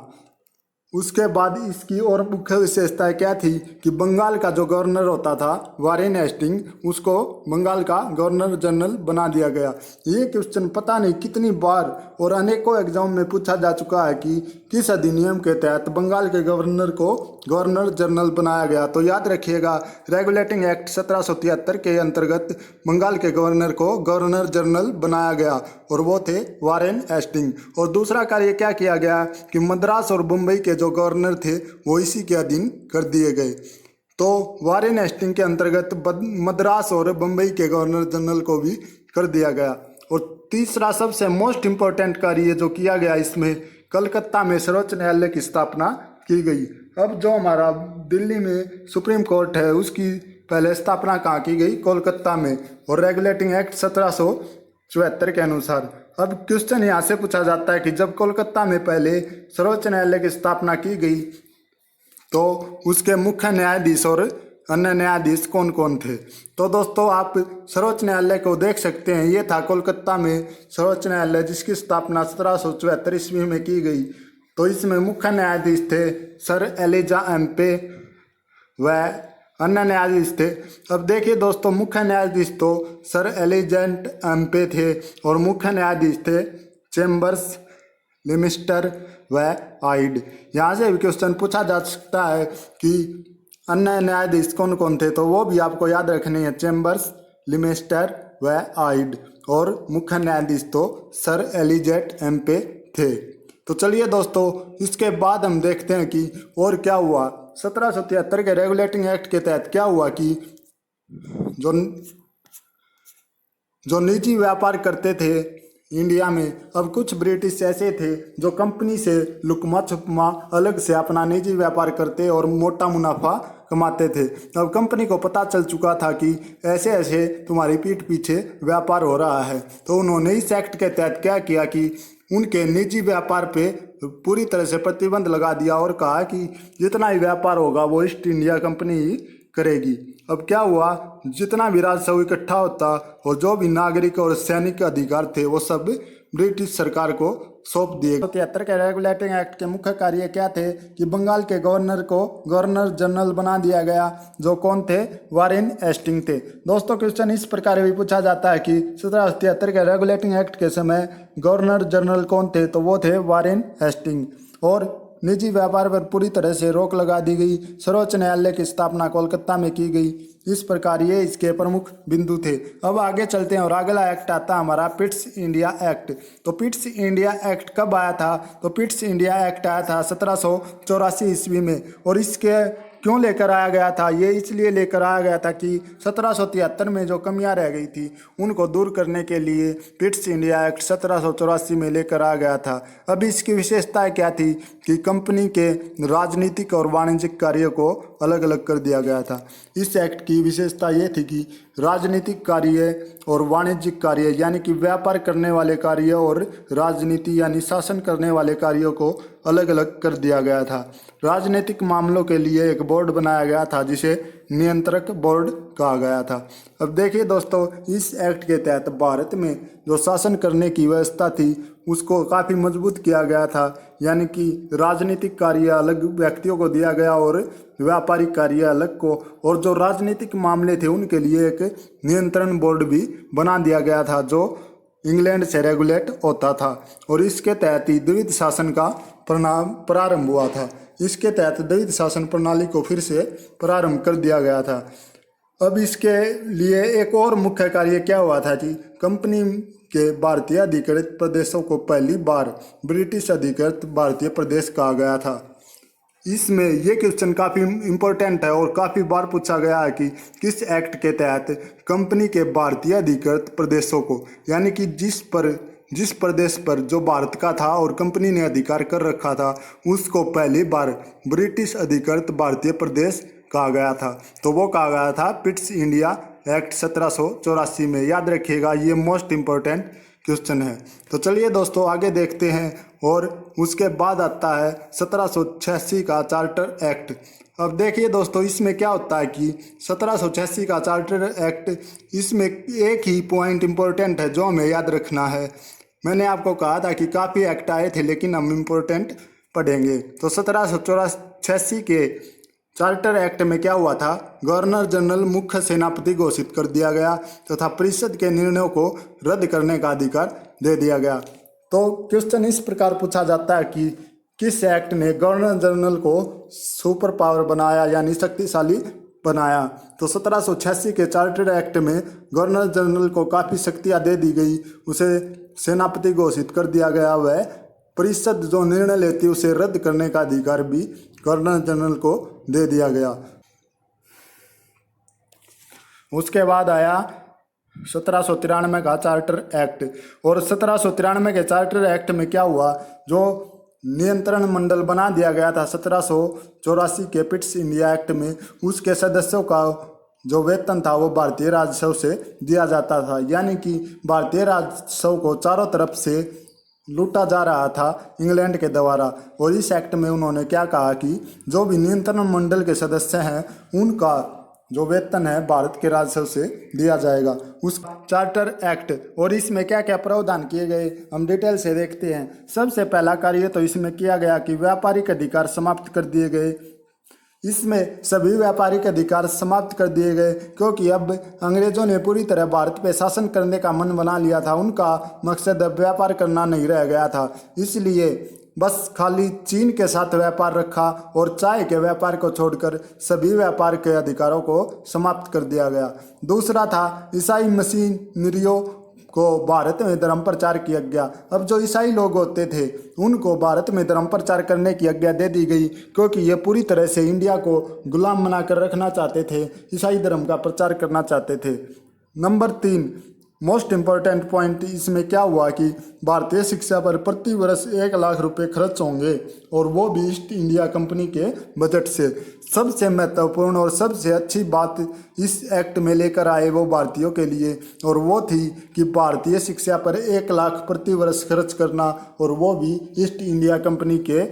उसके बाद इसकी और मुख्य विशेषताएं क्या थी कि बंगाल का जो गवर्नर होता था वारेन हेस्टिंग, उसको बंगाल का गवर्नर जनरल बना दिया गया। ये क्वेश्चन पता नहीं कितनी बार और अनेकों एग्जाम में पूछा जा चुका है कि किस अधिनियम के तहत बंगाल के गवर्नर को गवर्नर जनरल बनाया गया। तो याद रखिएगा, रेगुलेटिंग एक्ट 1773 के अंतर्गत बंगाल के गवर्नर को गवर्नर जनरल बनाया गया और वो थे वारेन हेस्टिंग। और दूसरा कार्य क्या किया गया कि मद्रास और मुंबई के जो गवर्नर थे वो इसी के अधीन कर दिए गए। तो वारेन हेस्टिंग के अंतर्गत मद्रास और मुंबई के गवर्नर जनरल को भी कर दिया गया। और तीसरा सबसे मोस्ट इम्पोर्टेंट कार्य जो किया गया, इसमें कलकत्ता में सर्वोच्च न्यायालय की स्थापना की गई। अब जो हमारा दिल्ली में सुप्रीम कोर्ट है उसकी पहले स्थापना कहाँ की गई, कोलकाता में, और रेगुलेटिंग एक्ट 1774 के अनुसार। अब क्वेश्चन यहाँ से पूछा जाता है कि जब कोलकाता में पहले सर्वोच्च न्यायालय की स्थापना की गई तो उसके मुख्य न्यायाधीश और अन्य न्यायाधीश कौन कौन थे। तो दोस्तों, आप सर्वोच्च न्यायालय को देख सकते हैं। ये था कोलकाता में सर्वोच्च न्यायालय, जिसकी स्थापना 1774 ईस्वी में की गई। तो इसमें मुख्य न्यायाधीश थे सर एलिजा एम्पे व अन्य न्यायाधीश थे। अब देखिए दोस्तों, मुख्य न्यायाधीश तो सर एलिजेंट एम्पे थे और मुख्य न्यायाधीश थे चेम्बर्स, लिमिस्टर व आइड। यहाँ से भी क्वेश्चन पूछा जा सकता है कि अन्य न्यायाधीश कौन कौन थे, तो वो भी आपको याद रखने हैं, चेम्बर्स, लिमिस्टर व आइड। और मुख्य न्यायाधीश तो सर एलिजेंट एम्पे थे। तो चलिए दोस्तों, इसके बाद हम देखते हैं कि और क्या हुआ 1773 के रेगुलेटिंग एक्ट के तहत। क्या हुआ कि जो निजी व्यापार करते थे इंडिया में, अब कुछ ब्रिटिश ऐसे थे जो कंपनी से लुकमा छुपमा अलग से अपना निजी व्यापार करते और मोटा मुनाफा कमाते थे। अब कंपनी को पता चल चुका था कि ऐसे ऐसे तुम्हारी पीठ पीछे व्यापार हो रहा है। तो उन्होंने इस एक्ट के तहत क्या किया कि उनके निजी व्यापार पे पूरी तरह से प्रतिबंध लगा दिया और कहा कि जितना ही व्यापार होगा वो ईस्ट इंडिया कंपनी ही करेगी। अब क्या हुआ, जितना भी राजस्व इकट्ठा होता और जो भी नागरिक और सैनिक अधिकार थे वो सब ब्रिटिश सरकार को सौंप दिए। 73 के रेगुलेटिंग एक्ट के मुख्य कार्य क्या थे कि बंगाल के गवर्नर को गवर्नर जनरल बना दिया गया, जो कौन थे, वारेन हेस्टिंग थे। दोस्तों, क्वेश्चन इस प्रकार भी पूछा जाता है कि 1773 के रेगुलेटिंग एक्ट के समय गवर्नर जनरल कौन थे, तो वो थे वारेन हेस्टिंग। और निजी व्यापार पर पूरी तरह से रोक लगा दी गई। सर्वोच्च न्यायालय की स्थापना कोलकाता में की गई। इस प्रकार ये इसके प्रमुख बिंदु थे। अब आगे चलते हैं और अगला एक्ट आता है हमारा पिट्स इंडिया एक्ट। तो पिट्स इंडिया एक्ट कब आया था, तो पिट्स इंडिया एक्ट आया था 1784 ईस्वी में। और इसके क्यों लेकर आया गया था, ये इसलिए लेकर आया गया था कि 1773 में जो कमियां रह गई थी उनको दूर करने के लिए पिट्स इंडिया एक्ट 1784 में लेकर आया गया था। अब इसकी विशेषताएं क्या थी कि कंपनी के राजनीतिक और वाणिज्यिक कार्यों को अलग अलग कर दिया गया था। इस एक्ट की विशेषता ये थी कि राजनीतिक कार्य और वाणिज्यिक कार्य यानी कि व्यापार करने वाले कार्य और राजनीति यानी शासन करने वाले कार्यों को अलग अलग कर दिया गया था। राजनीतिक मामलों के लिए एक बोर्ड बनाया गया था जिसे नियंत्रक बोर्ड कहा गया था। अब देखिए दोस्तों, इस एक्ट के तहत भारत में जो शासन करने की व्यवस्था थी उसको काफ़ी मजबूत किया गया था, यानी कि राजनीतिक कार्य अलग व्यक्तियों को दिया गया और व्यापारिक कार्य अलग को, और जो राजनीतिक मामले थे उनके लिए एक नियंत्रण बोर्ड भी बना दिया गया था जो इंग्लैंड से रेगुलेट होता था। और इसके तहत ही द्विध शासन का प्रारंभ हुआ था। इसके तहत द्विध शासन प्रणाली को फिर से प्रारंभ कर दिया गया था। अब इसके लिए एक और मुख्य कार्य क्या हुआ था कि कंपनी के भारतीय अधिकृत प्रदेशों को पहली बार ब्रिटिश अधिकृत भारतीय प्रदेश कहा गया था। इसमें ये क्वेश्चन काफ़ी इम्पोर्टेंट है और काफ़ी बार पूछा गया है कि किस एक्ट के तहत कंपनी के भारतीय अधिकृत प्रदेशों को, यानी कि जिस प्रदेश पर जो भारत का था और कंपनी ने अधिकार कर रखा था उसको पहली बार ब्रिटिश अधिकृत भारतीय प्रदेश कहा गया था। तो वो कहा गया था पिट्स इंडिया एक्ट 1784 में। याद रखिएगा, ये मोस्ट इम्पोर्टेंट क्वेश्चन है। तो चलिए दोस्तों आगे देखते हैं। और उसके बाद आता है 1786 का चार्टर एक्ट। अब देखिए दोस्तों, इसमें क्या होता है कि 1786 का चार्टर एक्ट, इसमें एक ही पॉइंट इम्पोर्टेंट है जो हमें याद रखना है। मैंने आपको कहा था कि काफ़ी एक्ट आए थे लेकिन हम इम्पोर्टेंट पढ़ेंगे। तो 1786 के चार्टर एक्ट में क्या हुआ था, गवर्नर जनरल मुख्य सेनापति घोषित कर दिया गया तथा परिषद के निर्णयों को रद्द करने का अधिकार दे दिया गया। तो क्वेश्चन इस प्रकार पूछा जाता है कि किस एक्ट ने गवर्नर जनरल को सुपर पावर बनाया यानी शक्तिशाली बनाया। तो 1786 के चार्टर एक्ट में गवर्नर जनरल को काफ़ी शक्तियाँ दे दी गई, उसे सेनापति घोषित कर दिया गया। वह परिषद जो निर्णय लेती उसे रद्द करने का अधिकार भी गवर्नर जनरल को दे दिया गया। उसके बाद आया 1793 का चार्टर एक्ट। और 1793 के चार्टर एक्ट में क्या हुआ, जो नियंत्रण मंडल बना दिया गया था 1784 के पिट्स इंडिया एक्ट में, उसके सदस्यों का जो वेतन था वो भारतीय राजस्व से दिया जाता था। यानी कि भारतीय राजस्व को चारों तरफ से लूटा जा रहा था इंग्लैंड के द्वारा। और इस एक्ट में उन्होंने क्या कहा कि जो भी नियंत्रण मंडल के सदस्य हैं उनका जो वेतन है भारत के राजस्व से दिया जाएगा, उस चार्टर एक्ट। और इसमें क्या क्या प्रावधान किए गए हम डिटेल से देखते हैं। सबसे पहला कार्य तो इसमें किया गया कि व्यापारिक अधिकार समाप्त कर दिए गए। इसमें सभी व्यापारिक अधिकार समाप्त कर दिए गए क्योंकि अब अंग्रेजों ने पूरी तरह भारत पे शासन करने का मन बना लिया था। उनका मकसद अब व्यापार करना नहीं रह गया था, इसलिए बस खाली चीन के साथ व्यापार रखा और चाय के व्यापार को छोड़कर सभी व्यापार के अधिकारों को समाप्त कर दिया गया। दूसरा था ईसाई मशीनरियों को भारत में धर्म प्रचार की आज्ञा। अब जो ईसाई लोग होते थे उनको भारत में धर्म प्रचार करने की आज्ञा दे दी गई क्योंकि ये पूरी तरह से इंडिया को गुलाम बनाकर रखना चाहते थे, ईसाई धर्म का प्रचार करना चाहते थे। नंबर 3 मोस्ट इम्पॉर्टेंट पॉइंट इसमें क्या हुआ कि भारतीय शिक्षा पर प्रति वर्ष 1 लाख रुपए खर्च होंगे और वो भी ईस्ट इंडिया कंपनी के बजट से। सबसे महत्वपूर्ण और सबसे अच्छी बात इस एक्ट में लेकर आए वो भारतीयों के लिए, और वो थी कि भारतीय शिक्षा पर 1 लाख प्रति वर्ष खर्च करना, और वो भी ईस्ट इंडिया कंपनी के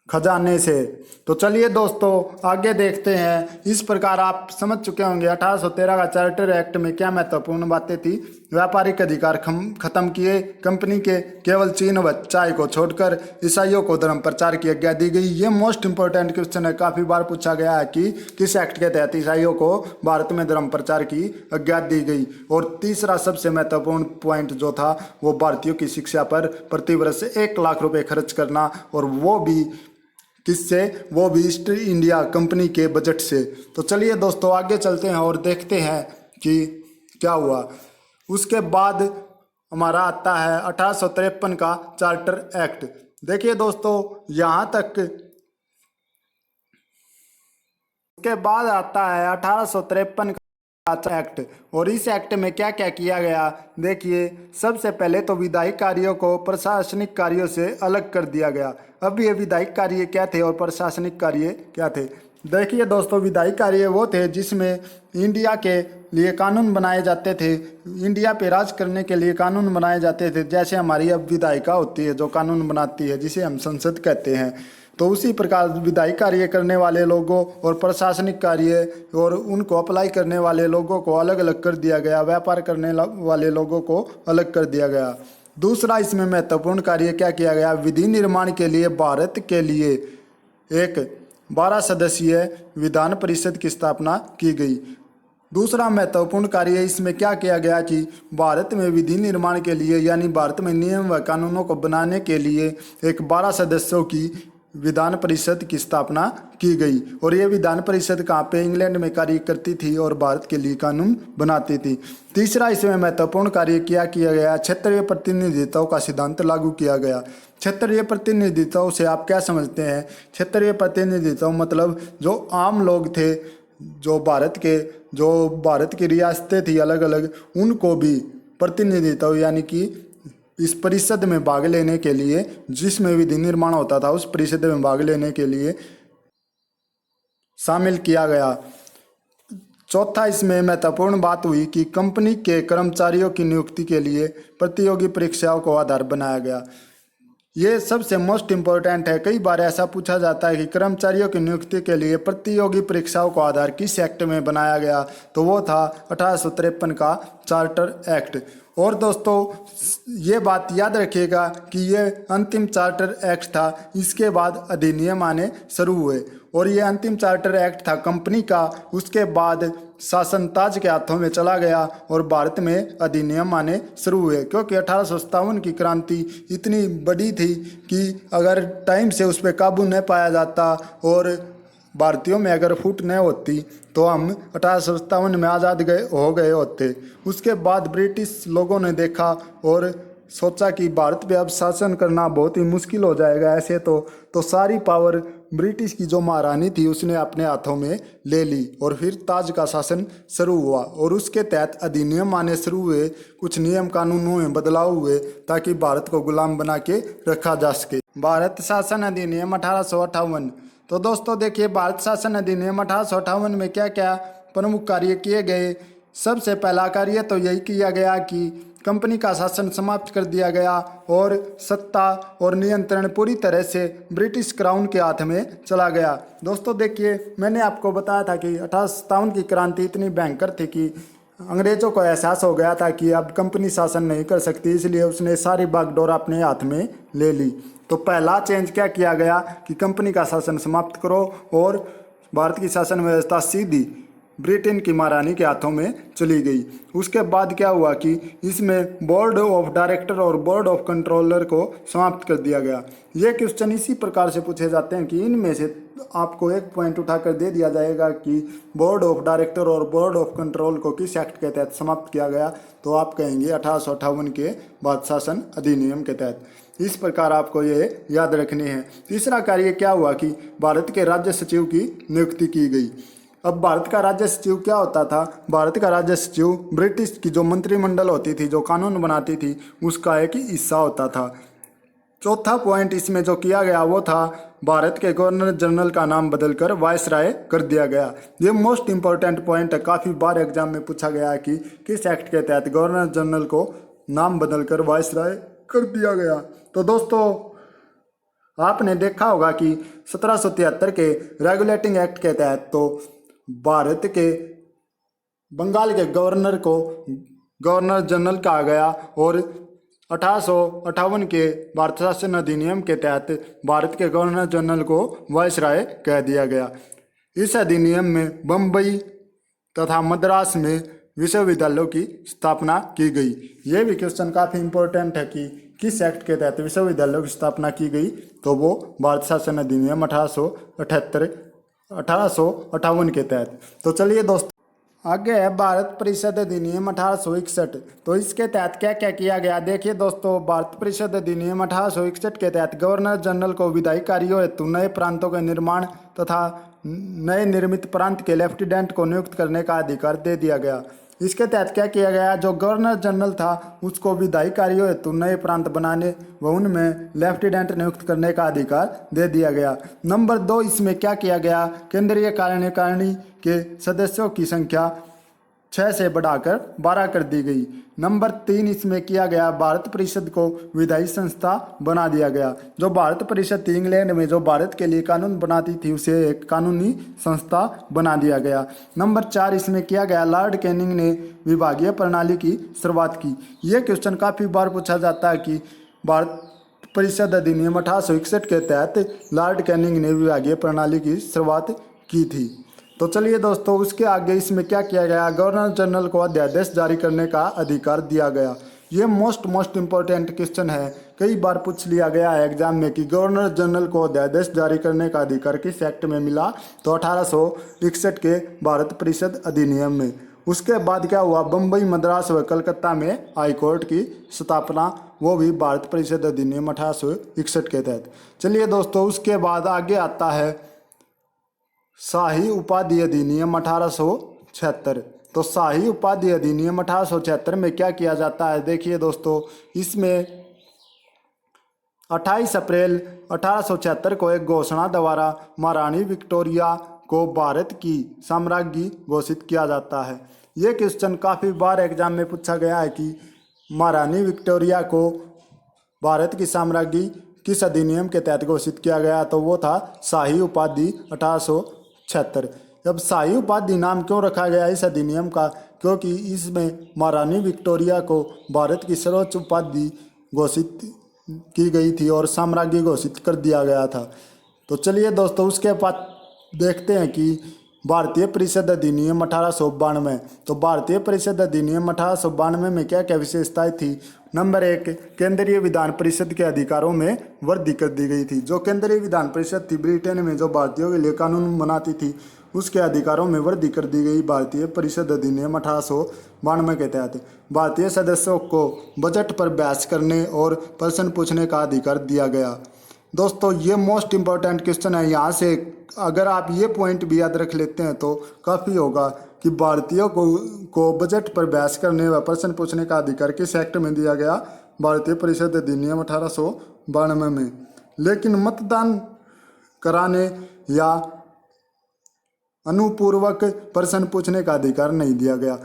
खजाने से। तो चलिए दोस्तों आगे देखते हैं। इस प्रकार आप समझ चुके होंगे 1813 का चार्टर एक्ट में क्या महत्वपूर्ण बातें थी। व्यापारिक अधिकार खत्म किए कंपनी के, केवल चीन व चाय को छोड़कर ईसाइयों को धर्म प्रचार की आज्ञा दी गई। ये मोस्ट इंपॉर्टेंट क्वेश्चन है, काफ़ी बार पूछा गया है कि किस एक्ट के तहत ईसाइयों को भारत में धर्म प्रचार की आज्ञा दी गई। और तीसरा सबसे महत्वपूर्ण पॉइंट जो था वो भारतीयों की शिक्षा पर प्रति वर्ष 1 लाख रुपए खर्च करना, और वो भी किससे, वो भी ईस्ट इंडिया कंपनी के बजट से। तो चलिए दोस्तों आगे चलते हैं और देखते हैं कि क्या हुआ। उसके बाद हमारा आता है 1853 का चार्टर एक्ट। देखिए दोस्तों यहाँ तक, उसके बाद आता है 1853 का एक्ट। और इस एक्ट में क्या क्या किया गया देखिए। सबसे पहले तो विधायी कार्यों को प्रशासनिक कार्यों से अलग कर दिया गया। अब ये विधायी कार्य क्या थे और प्रशासनिक कार्य क्या थे। देखिए दोस्तों, विधायी कार्य वो थे जिसमें इंडिया के लिए कानून बनाए जाते थे, इंडिया पे राज करने के लिए कानून बनाए जाते थे। जैसे हमारी अब विधायिका होती है जो कानून बनाती है, जिसे हम संसद कहते हैं। तो उसी प्रकार विधायी कार्य करने वाले लोगों और प्रशासनिक कार्य और उनको अप्लाई करने वाले लोगों को अलग अलग कर दिया गया, व्यापार करने वाले लोगों को अलग कर दिया गया। दूसरा इसमें महत्वपूर्ण कार्य क्या किया गया, विधि निर्माण के लिए भारत के लिए एक 12 सदस्यीय विधान परिषद की स्थापना की गई। दूसरा महत्वपूर्ण कार्य इसमें क्या किया गया कि भारत में विधि निर्माण के लिए यानी भारत में नियम व कानूनों को बनाने के लिए एक 12 सदस्यों की विधान परिषद की स्थापना की गई। और ये विधान परिषद कहाँ पे, इंग्लैंड में कार्य करती थी और भारत के लिए कानून बनाती थी। तीसरा इसमें महत्वपूर्ण कार्य क्या किया गया, क्षेत्रीय प्रतिनिधित्व का सिद्धांत लागू किया गया। क्षेत्रीय प्रतिनिधित्व से आप क्या समझते हैं? क्षेत्रीय प्रतिनिधित्व मतलब जो आम लोग थे, जो भारत की रियासतें थी अलग अलग, उनको भी प्रतिनिधित्व यानी कि इस परिषद में भाग लेने के लिए, जिसमें विधि निर्माण होता था उस परिषद में भाग लेने के लिए शामिल किया गया। चौथा इसमें महत्वपूर्ण बात हुई कि कंपनी के कर्मचारियों की नियुक्ति के लिए प्रतियोगी परीक्षाओं को आधार बनाया गया। ये सबसे मोस्ट इम्पोर्टेंट है। कई बार ऐसा पूछा जाता है कि कर्मचारियों की नियुक्ति के लिए प्रतियोगी परीक्षाओं को आधार किस एक्ट में बनाया गया, तो वो था 1853 का चार्टर एक्ट। और दोस्तों ये बात याद रखिएगा कि ये अंतिम चार्टर एक्ट था, इसके बाद अधिनियम आने शुरू हुए और ये अंतिम चार्टर एक्ट था कंपनी का। उसके बाद शासन ताज के हाथों में चला गया और भारत में अधिनियम आने शुरू हुए, क्योंकि 1857 की क्रांति इतनी बड़ी थी कि अगर टाइम से उस पर काबू न पाया जाता और भारतीयों में अगर फूट न होती तो हम 1857 में आज़ाद हो गए होते। उसके बाद ब्रिटिश लोगों ने देखा और सोचा कि भारत पे अब शासन करना बहुत ही मुश्किल हो जाएगा ऐसे तो सारी पावर ब्रिटिश की जो महारानी थी उसने अपने हाथों में ले ली और फिर ताज का शासन शुरू हुआ और उसके तहत अधिनियम आने शुरू हुए, कुछ नियम कानूनों में बदलाव हुए ताकि भारत को गुलाम बना के रखा जा सके। भारत शासन अधिनियम 1858। तो दोस्तों देखिए, भारत शासन अधिनियम 1858 में क्या क्या प्रमुख कार्य किए गए। सबसे पहला कार्य तो यही किया गया कि कंपनी का शासन समाप्त कर दिया गया और सत्ता और नियंत्रण पूरी तरह से ब्रिटिश क्राउन के हाथ में चला गया। दोस्तों देखिए, मैंने आपको बताया था कि 1857 की क्रांति इतनी भयंकर थी कि अंग्रेजों को एहसास हो गया था कि अब कंपनी शासन नहीं कर सकती, इसलिए उसने सारी बागडोर अपने हाथ में ले ली। तो पहला चेंज क्या किया गया कि कंपनी का शासन समाप्त करो और भारत की शासन व्यवस्था सीधी ब्रिटेन की महारानी के हाथों में चली गई। उसके बाद क्या हुआ कि इसमें बोर्ड ऑफ डायरेक्टर और बोर्ड ऑफ कंट्रोलर को समाप्त कर दिया गया। ये क्वेश्चन इसी प्रकार से पूछे जाते हैं कि इनमें से आपको एक पॉइंट उठाकर दे दिया जाएगा कि बोर्ड ऑफ डायरेक्टर और बोर्ड ऑफ कंट्रोल को किस एक्ट के तहत समाप्त किया गया, तो आप कहेंगे 1858 के भारत शासन अधिनियम के तहत। इस प्रकार आपको ये याद रखनी है। तीसरा कार्य क्या हुआ कि भारत के राज्य सचिव की नियुक्ति की गई। अब भारत का राज्य सचिव क्या होता था? भारत का राज्य सचिव ब्रिटिश की जो मंत्रिमंडल होती थी, जो कानून बनाती थी, उसका एक हिस्सा होता था। चौथा पॉइंट इसमें जो किया गया वो था भारत के गवर्नर जनरल का नाम बदलकर वायसराय कर दिया गया। ये मोस्ट इंपॉर्टेंट पॉइंट है, काफ़ी बार एग्जाम में पूछा गया है कि किस एक्ट के तहत गवर्नर जनरल को नाम बदलकर वायसराय कर दिया गया। तो दोस्तों आपने देखा होगा कि 1773 के रेगुलेटिंग एक्ट के तहत तो भारत के बंगाल के गवर्नर को गवर्नर जनरल कहा गया और 1858 के भारत शासन अधिनियम के तहत भारत के गवर्नर जनरल को वायसराय कह दिया गया। इस अधिनियम में बम्बई तथा मद्रास में विश्वविद्यालयों की स्थापना की गई। ये भी क्वेश्चन काफ़ी इंपॉर्टेंट है कि किस एक्ट के तहत विश्वविद्यालयों की स्थापना की गई, तो वो भारत शासन अधिनियम 1858 के तहत। तो चलिए दोस्तों आगे है भारत परिषद अधिनियम 1861। तो इसके तहत क्या क्या किया गया देखिए दोस्तों। भारत परिषद अधिनियम 1861 के तहत गवर्नर जनरल को विधायी कार्यों हेतु नए प्रांतों के निर्माण तथा नए निर्मित प्रांत के लेफ्टिनेंट को नियुक्त करने का अधिकार दे दिया गया। इसके तहत क्या किया गया, जो गवर्नर जनरल था उसको विधायी कार्यों हेतु नए प्रांत बनाने व उनमें लेफ्टिनेंट नियुक्त करने का अधिकार दे दिया गया। नंबर 2 इसमें क्या किया गया, केंद्रीय कार्यकारिणी के सदस्यों की संख्या 6 से बढ़ाकर 12 कर दी गई। नंबर 3 इसमें किया गया, भारत परिषद को विधायी संस्था बना दिया गया। जो भारत परिषद थी इंग्लैंड में जो भारत के लिए कानून बनाती थी उसे एक कानूनी संस्था बना दिया गया। नंबर 4 इसमें किया गया, लॉर्ड कैनिंग ने विभागीय प्रणाली की शुरुआत की। यह क्वेश्चन काफ़ी बार पूछा जाता है कि भारत परिषद अधिनियम 1861 के तहत लॉर्ड कैनिंग ने विभागीय प्रणाली की शुरुआत की थी। तो चलिए दोस्तों, उसके आगे इसमें क्या किया गया, गवर्नर जनरल को अध्यादेश जारी करने का अधिकार दिया गया। ये मोस्ट इम्पोर्टेंट क्वेश्चन है, कई बार पूछ लिया गया है एग्जाम में कि गवर्नर जनरल को अध्यादेश जारी करने का अधिकार किस एक्ट में मिला, तो 1861 के भारत परिषद अधिनियम में। उसके बाद क्या हुआ, बम्बई, मद्रास व कलकत्ता में हाई कोर्ट की स्थापना, वो भी भारत परिषद अधिनियम 1861 के तहत। चलिए दोस्तों, उसके बाद आगे आता है शाही उपाधि अधिनियम 1876। तो शाही उपाधि अधिनियम 1876 में क्या किया जाता है, देखिए दोस्तों, इसमें 28 अप्रैल 1876 को एक घोषणा द्वारा महारानी विक्टोरिया को भारत की साम्राज्ञी घोषित किया जाता है। ये क्वेश्चन काफ़ी बार एग्जाम में पूछा गया है कि महारानी विक्टोरिया को भारत की साम्राज्ञी किस अधिनियम के तहत घोषित किया गया, तो वो था शाही उपाधि 1876। अब शाही उपाधि नाम क्यों रखा गया इस अधिनियम का, क्योंकि इसमें महारानी विक्टोरिया को भारत की सर्वोच्च उपाधि घोषित की गई थी और साम्राज्य घोषित कर दिया गया था। तो चलिए दोस्तों, उसके बाद देखते हैं कि भारतीय परिषद अधिनियम 1892। तो भारतीय परिषद अधिनियम 1892 में क्या क्या विशेषताएं थी। नंबर 1, केंद्रीय विधान परिषद के अधिकारों में वृद्धि कर दी गई थी। जो केंद्रीय विधान परिषद थी ब्रिटेन में, जो भारतीयों के लिए कानून बनाती थी, उसके अधिकारों में वृद्धि कर दी गई भारतीय परिषद अधिनियम 1892 के तहत। भारतीय सदस्यों को बजट पर बहस करने और प्रश्न पूछने का अधिकार दिया गया। दोस्तों, ये मोस्ट इम्पॉर्टेंट क्वेश्चन है, यहाँ से अगर आप ये पॉइंट भी याद रख लेते हैं तो काफ़ी होगा कि भारतीयों को बजट पर बहस करने व प्रश्न पूछने का अधिकार किस एक्ट में दिया गया, भारतीय परिषद अधिनियम 1892 में। लेकिन मतदान कराने या अनुपूर्वक प्रश्न पूछने का अधिकार नहीं दिया गया।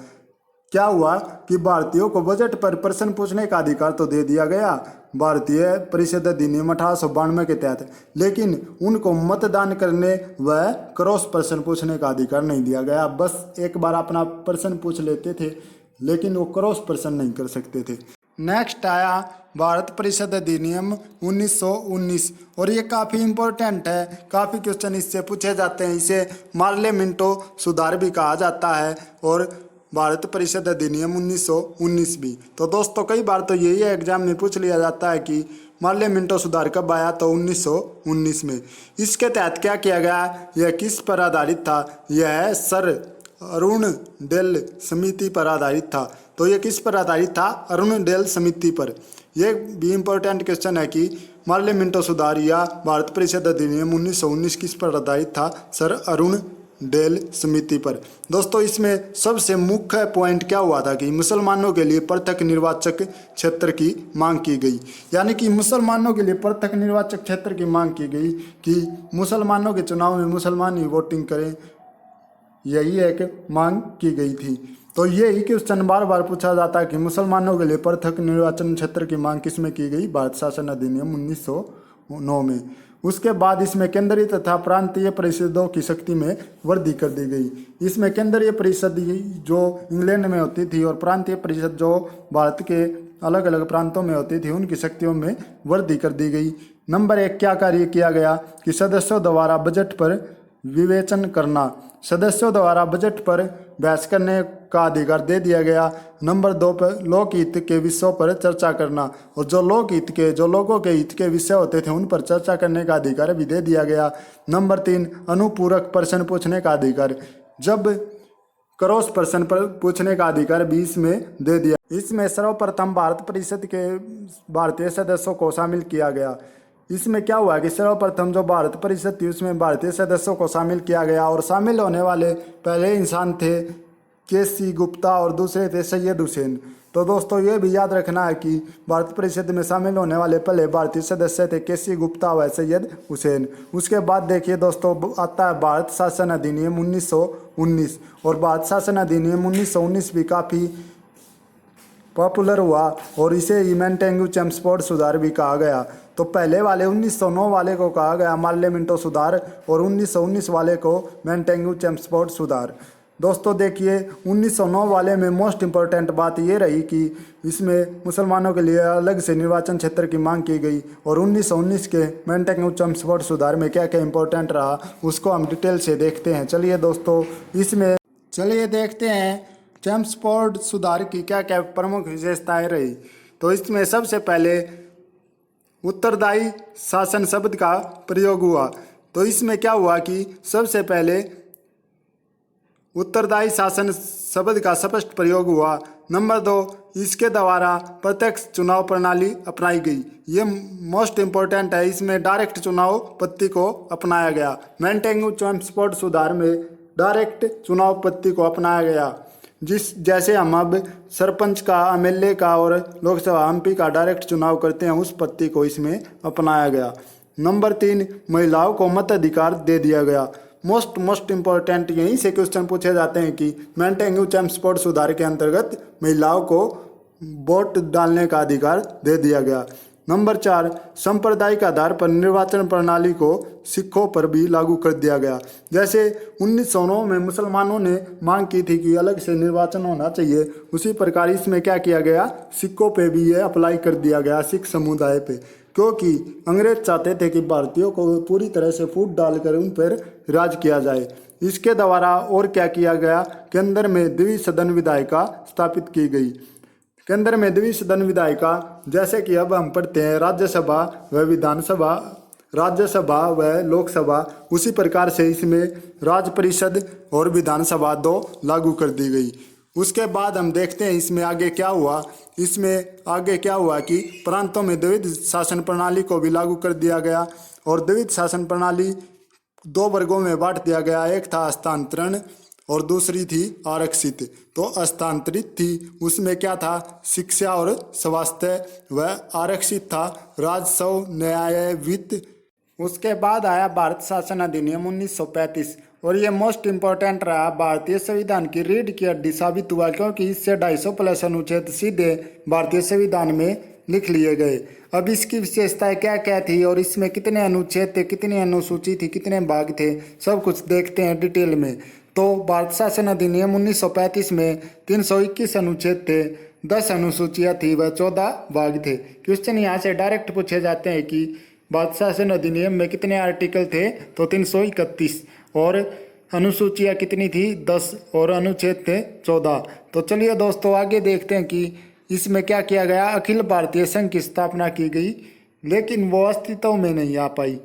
क्या हुआ कि भारतीयों को बजट पर प्रश्न पूछने का अधिकार तो दे दिया गया भारतीय परिषद अधिनियम 1892 के तहत, लेकिन उनको मतदान करने व क्रॉस प्रश्न पूछने का अधिकार नहीं दिया गया। बस एक बार अपना प्रश्न पूछ लेते थे, लेकिन वो क्रॉस प्रश्न नहीं कर सकते थे। नेक्स्ट आया भारत परिषद अधिनियम 1919, और ये काफ़ी इम्पोर्टेंट है, काफ़ी क्वेश्चन इससे पूछे जाते हैं। इसे मार्ले मिंटो सुधार भी कहा जाता है और भारत परिषद अधिनियम 1919 भी। तो दोस्तों, कई बार तो यही एग्जाम में पूछ लिया जाता है कि मार्ले मिंटो सुधार कब आया, तो 1919 में। इसके तहत क्या किया गया, यह किस पर आधारित था, यह सर अरुणडेल समिति पर आधारित था। तो ये किस पर आधारित था, अरुणडेल समिति पर। यह भी इम्पोर्टेंट क्वेश्चन है कि मार्ले मिंटो सुधार या भारत परिषद अधिनियम 1919 किस पर आधारित था, सर अरुणडेल समिति पर। दोस्तों, इसमें सबसे मुख्य पॉइंट क्या हुआ था कि मुसलमानों के लिए पृथक निर्वाचक क्षेत्र की मांग की गई। यानी कि मुसलमानों के लिए पृथक निर्वाचक क्षेत्र की मांग की गई कि मुसलमानों के चुनाव में मुसलमान ही वोटिंग करें, यही एक मांग की गई थी। तो यही क्वेश्चन बार बार पूछा जाता है कि मुसलमानों के लिए पृथक निर्वाचन क्षेत्र की मांग किस में की गई, भारत शासन अधिनियम 1909 में। उसके बाद इसमें केंद्रीय तथा प्रांतीय परिषदों की शक्ति में वृद्धि कर दी गई। इसमें केंद्रीय परिषद जो इंग्लैंड में होती थी और प्रांतीय परिषद जो भारत के अलग अलग प्रांतों में होती थी, उनकी शक्तियों में वृद्धि कर दी गई। नंबर 1 क्या कार्य किया गया कि सदस्यों द्वारा बजट पर विवेचन करना, सदस्यों द्वारा बजट पर बहस करने का अधिकार दे दिया गया। नंबर 2 पर लोकहित के विषयों पर चर्चा करना, और जो लोगों के हित के विषय होते थे उन पर चर्चा करने का अधिकार भी दे दिया गया। नंबर 3 अनुपूरक प्रश्न पूछने का अधिकार, जब क्रॉस प्रश्न पर पूछने का अधिकार भी इसमें दे दिया। इसमें सर्वप्रथम भारत परिषद के भारतीय सदस्यों को शामिल किया गया। इसमें क्या हुआ कि सर्वप्रथम जो भारत परिषद थी उसमें भारतीय सदस्यों को शामिल किया गया, और शामिल होने वाले पहले इंसान थे केसी गुप्ता और दूसरे थे सैयद हुसैन। तो दोस्तों ये भी याद रखना है कि भारत परिषद में शामिल होने वाले पहले भारतीय सदस्य थे केसी गुप्ता व सैयद हुसैन। उसके बाद देखिए दोस्तों आता है भारत शासन अधिनियम 1919, और भारत शासन अधिनियम 1919 भी काफ़ी पॉपुलर हुआ और इसे इमेंटेंगू चेम्स्फोर्ड सुधार भी कहा गया। तो पहले वाले 1909 वाले को कहा गया मार्ले मिंटो सुधार और 1919 वाले को मेंटेंगू चेम्स्फोर्ड सुधार। दोस्तों देखिए 1909 वाले में मोस्ट इम्पोर्टेंट बात ये रही कि इसमें मुसलमानों के लिए अलग से निर्वाचन क्षेत्र की मांग की गई, और 1919 के मेंटेंगू चेम्स्फोर्ड सुधार में क्या क्या इंपॉर्टेंट रहा उसको हम डिटेल से देखते हैं। चलिए दोस्तों चलिए देखते हैं चेम्स्फोर्ड सुधार की क्या क्या प्रमुख विशेषताएं रही। तो इसमें सबसे पहले उत्तरदायी शासन शब्द का प्रयोग हुआ। तो इसमें क्या हुआ कि सबसे पहले उत्तरदायी शासन शब्द का स्पष्ट प्रयोग हुआ। नंबर 2, इसके द्वारा प्रत्यक्ष चुनाव प्रणाली अपनाई गई। ये मोस्ट इम्पोर्टेंट है, इसमें डायरेक्ट चुनाव पद्धति को अपनाया गया। मेंटेंगू चेम्स्फोर्ड सुधार में डायरेक्ट चुनाव पद्धति को अपनाया गया, जैसे हम अब सरपंच का, एमएलए का और लोकसभा एमपी का डायरेक्ट चुनाव करते हैं, उस पद्धति को इसमें अपनाया गया। नंबर 3, महिलाओं को मताधिकार दे दिया गया। मोस्ट इम्पोर्टेंट यहीं से क्वेश्चन पूछे जाते हैं कि मेंटेंगू चेम्स्फोर्ड सुधार के अंतर्गत महिलाओं को वोट डालने का अधिकार दे दिया गया। नंबर 4, सांप्रदायिक आधार पर निर्वाचन प्रणाली को सिखों पर भी लागू कर दिया गया। जैसे 1909 में मुसलमानों ने मांग की थी कि अलग से निर्वाचन होना चाहिए, उसी प्रकार इसमें क्या किया गया, सिखों पे भी ये अप्लाई कर दिया गया, सिख समुदाय पे, क्योंकि अंग्रेज चाहते थे कि भारतीयों को पूरी तरह से फूट डालकर उन पर राज किया जाए। इसके द्वारा और क्या किया गया, केंद्र में द्विसदन विधायिका स्थापित की गई। केंद्र में द्विसदन विधायिका जैसे कि अब हम पढ़ते हैं राज्यसभा व विधानसभा, राज्यसभा व लोकसभा, उसी प्रकार से इसमें राज्य परिषद और विधानसभा 2 लागू कर दी गई। उसके बाद हम देखते हैं इसमें आगे क्या हुआ। इसमें आगे क्या हुआ कि प्रांतों में द्विध शासन प्रणाली को भी लागू कर दिया गया, और द्विध शासन प्रणाली 2 वर्गों में बांट दिया गया। एक था हस्तांतरण और दूसरी थी आरक्षित। तो हस्तांतरित थी, उसमें क्या था, शिक्षा और स्वास्थ्य, व आरक्षित था राजस्व, न्याय, वित्त। उसके बाद आया भारत शासन अधिनियम 1935, और ये मोस्ट इम्पोर्टेंट रहा। भारतीय संविधान की रीढ़ की हड्डी साबित हुआ, क्योंकि इससे 250+ अनुच्छेद सीधे भारतीय संविधान में लिख लिए गए। अब इसकी विशेषताएं क्या क्या थी और इसमें कितने अनुच्छेद थे, कितनी अनुसूची थी, कितने भाग थे, सब कुछ देखते हैं डिटेल में। तो भारत शासन अधिनियम 1935 में 321 अनुच्छेद थे, 10 अनुसूचियाँ थी व 14 भाग थे। क्वेश्चन यहाँ से डायरेक्ट पूछे जाते हैं कि भारत शासन अधिनियम में कितने आर्टिकल थे, तो 331, और अनुसूचियाँ कितनी थी, 10, और अनुच्छेद थे 14। तो चलिए दोस्तों आगे देखते हैं कि इसमें क्या किया गया। अखिल भारतीय संघ की स्थापना की गई, लेकिन वो अस्तित्व में नहीं आ पाई।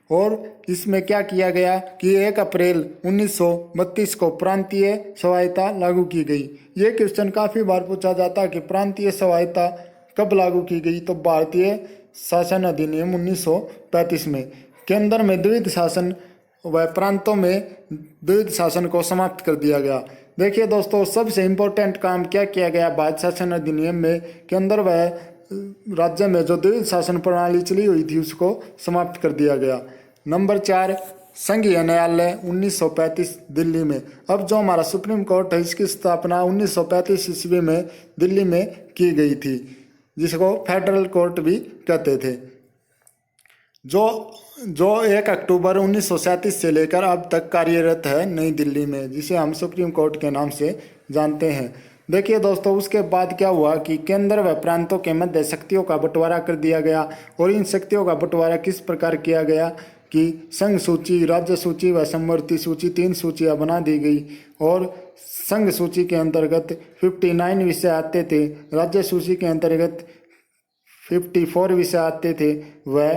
और इसमें क्या किया गया कि 1 अप्रैल 1932 को प्रांतीय स्वायत्ता लागू की गई। ये क्वेश्चन काफ़ी बार पूछा जाता है कि प्रांतीय स्वायत्ता कब लागू की गई, तो भारतीय शासन अधिनियम 1935 में। केंद्र में द्विध शासन व प्रांतों में द्विध शासन को समाप्त कर दिया गया। देखिए दोस्तों सबसे इम्पोर्टेंट काम क्या किया गया भारत शासन अधिनियम में, केंद्र व राज्य में जो द्विध शासन प्रणाली चली हुई थी उसको समाप्त कर दिया गया। नंबर 4, संघीय न्यायालय 1935 दिल्ली में। अब जो हमारा सुप्रीम कोर्ट है इसकी स्थापना 1935 ईस्वी में दिल्ली में की गई थी, जिसको फेडरल कोर्ट भी कहते थे, जो 1 अक्टूबर 1937 से लेकर अब तक कार्यरत है नई दिल्ली में, जिसे हम सुप्रीम कोर्ट के नाम से जानते हैं। देखिए दोस्तों उसके बाद क्या हुआ कि केंद्र व प्रांतों के मध्य शक्तियों का बंटवारा कर दिया गया। और इन शक्तियों का बंटवारा किस प्रकार किया गया कि संघ सूची, राज्य सूची व समवर्ती सूची 3 सूचियाँ बना दी गई। और संघ सूची के अंतर्गत 59 विषय आते थे, राज्य सूची के अंतर्गत 54 विषय आते थे, व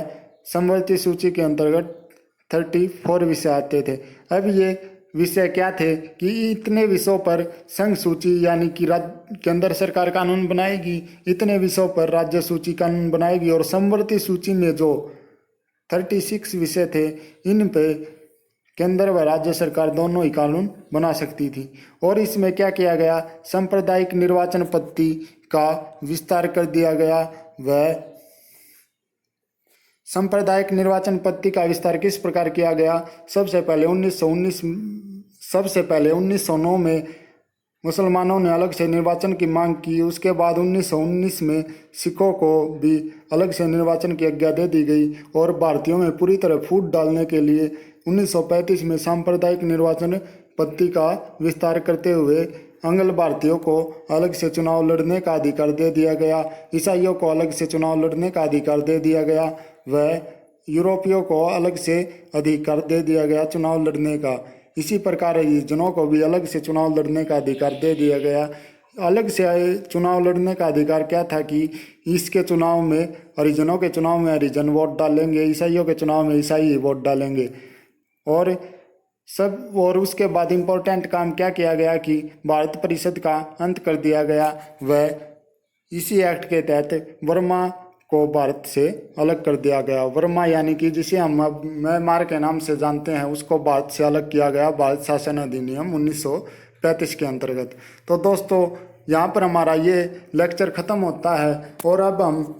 समवर्ती सूची के अंतर्गत 34 विषय आते थे। अब ये विषय क्या थे कि इतने विषयों पर संघ सूची यानी कि केंद्र सरकार कानून बनाएगी, इतने विषयों पर राज्य सूची कानून बनाएगी, और समवर्ती सूची में जो 36 विषय थे इन पे केंद्र व राज्य सरकार दोनों ही कानून बना सकती थी। और इसमें क्या किया गया, सांप्रदायिक निर्वाचन पद्धति का विस्तार कर दिया गया। वह सांप्रदायिक निर्वाचन पद्धति का विस्तार किस प्रकार किया गया? सबसे पहले 1909 में मुसलमानों ने अलग से निर्वाचन की मांग की। उसके बाद 1919 में सिखों को भी अलग से निर्वाचन की आज्ञा दे दी गई और भारतीयों में पूरी तरह फूट डालने के लिए 1935 में सांप्रदायिक निर्वाचन पद्धति का विस्तार करते हुए अंग्ल भारतीयों को अलग से चुनाव लड़ने का अधिकार दे दिया गया। ईसाइयों को अलग से चुनाव लड़ने का अधिकार दे दिया गया। वह यूरोपियों को अलग से अधिकार दे दिया गया चुनाव लड़ने का। इसी प्रकार हरिजनों को भी अलग से चुनाव लड़ने का अधिकार दे दिया गया। अलग से चुनाव लड़ने का अधिकार क्या था कि इसके चुनाव में हरिजनों के चुनाव में हरिजन वोट डालेंगे, ईसाइयों के चुनाव में ईसाई वोट डालेंगे। और उसके बाद इम्पोर्टेंट काम क्या किया गया कि भारत परिषद का अंत कर दिया गया। वह इसी एक्ट के तहत वर्मा को भारत से अलग कर दिया गया। वर्मा यानी कि जिसे हम अब म्यांमार के नाम से जानते हैं, उसको भारत से अलग किया गया भारत शासन अधिनियम 1935 के अंतर्गत। तो दोस्तों, यहाँ पर हमारा ये लेक्चर ख़त्म होता है और अब हम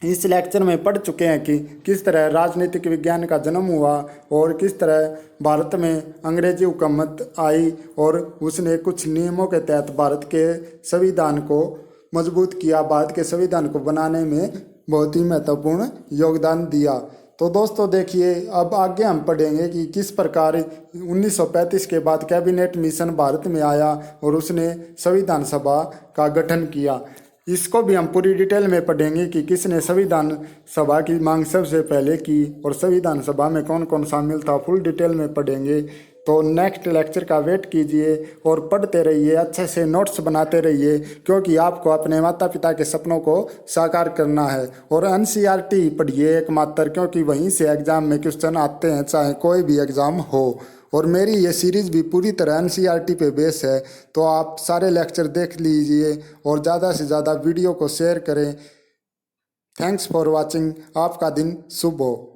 इस लेक्चर में पढ़ चुके हैं कि किस तरह राजनीतिक विज्ञान का जन्म हुआ और किस तरह भारत में अंग्रेजी हुकूमत आई और उसने कुछ नियमों के तहत भारत के संविधान को मजबूत किया, भारत के संविधान को बनाने में बहुत ही महत्वपूर्ण योगदान दिया। तो दोस्तों देखिए, अब आगे हम पढ़ेंगे कि किस प्रकार 1935 के बाद कैबिनेट मिशन भारत में आया और उसने संविधान सभा का गठन किया। इसको भी हम पूरी डिटेल में पढ़ेंगे कि किसने संविधान सभा की मांग सबसे पहले की और संविधान सभा में कौन कौन शामिल था, फुल डिटेल में पढ़ेंगे। तो नेक्स्ट लेक्चर का वेट कीजिए और पढ़ते रहिए, अच्छे से नोट्स बनाते रहिए, क्योंकि आपको अपने माता पिता के सपनों को साकार करना है। और NCERT पढ़िए एकमात्र, क्योंकि वहीं से एग्ज़ाम में क्वेश्चन आते हैं, चाहे कोई भी एग्ज़ाम हो। और मेरी ये सीरीज़ भी पूरी तरह NCERT पे बेस है, तो आप सारे लेक्चर देख लीजिए और ज़्यादा से ज़्यादा वीडियो को शेयर करें। Thanks for watching. आपका दिन शुभ हो।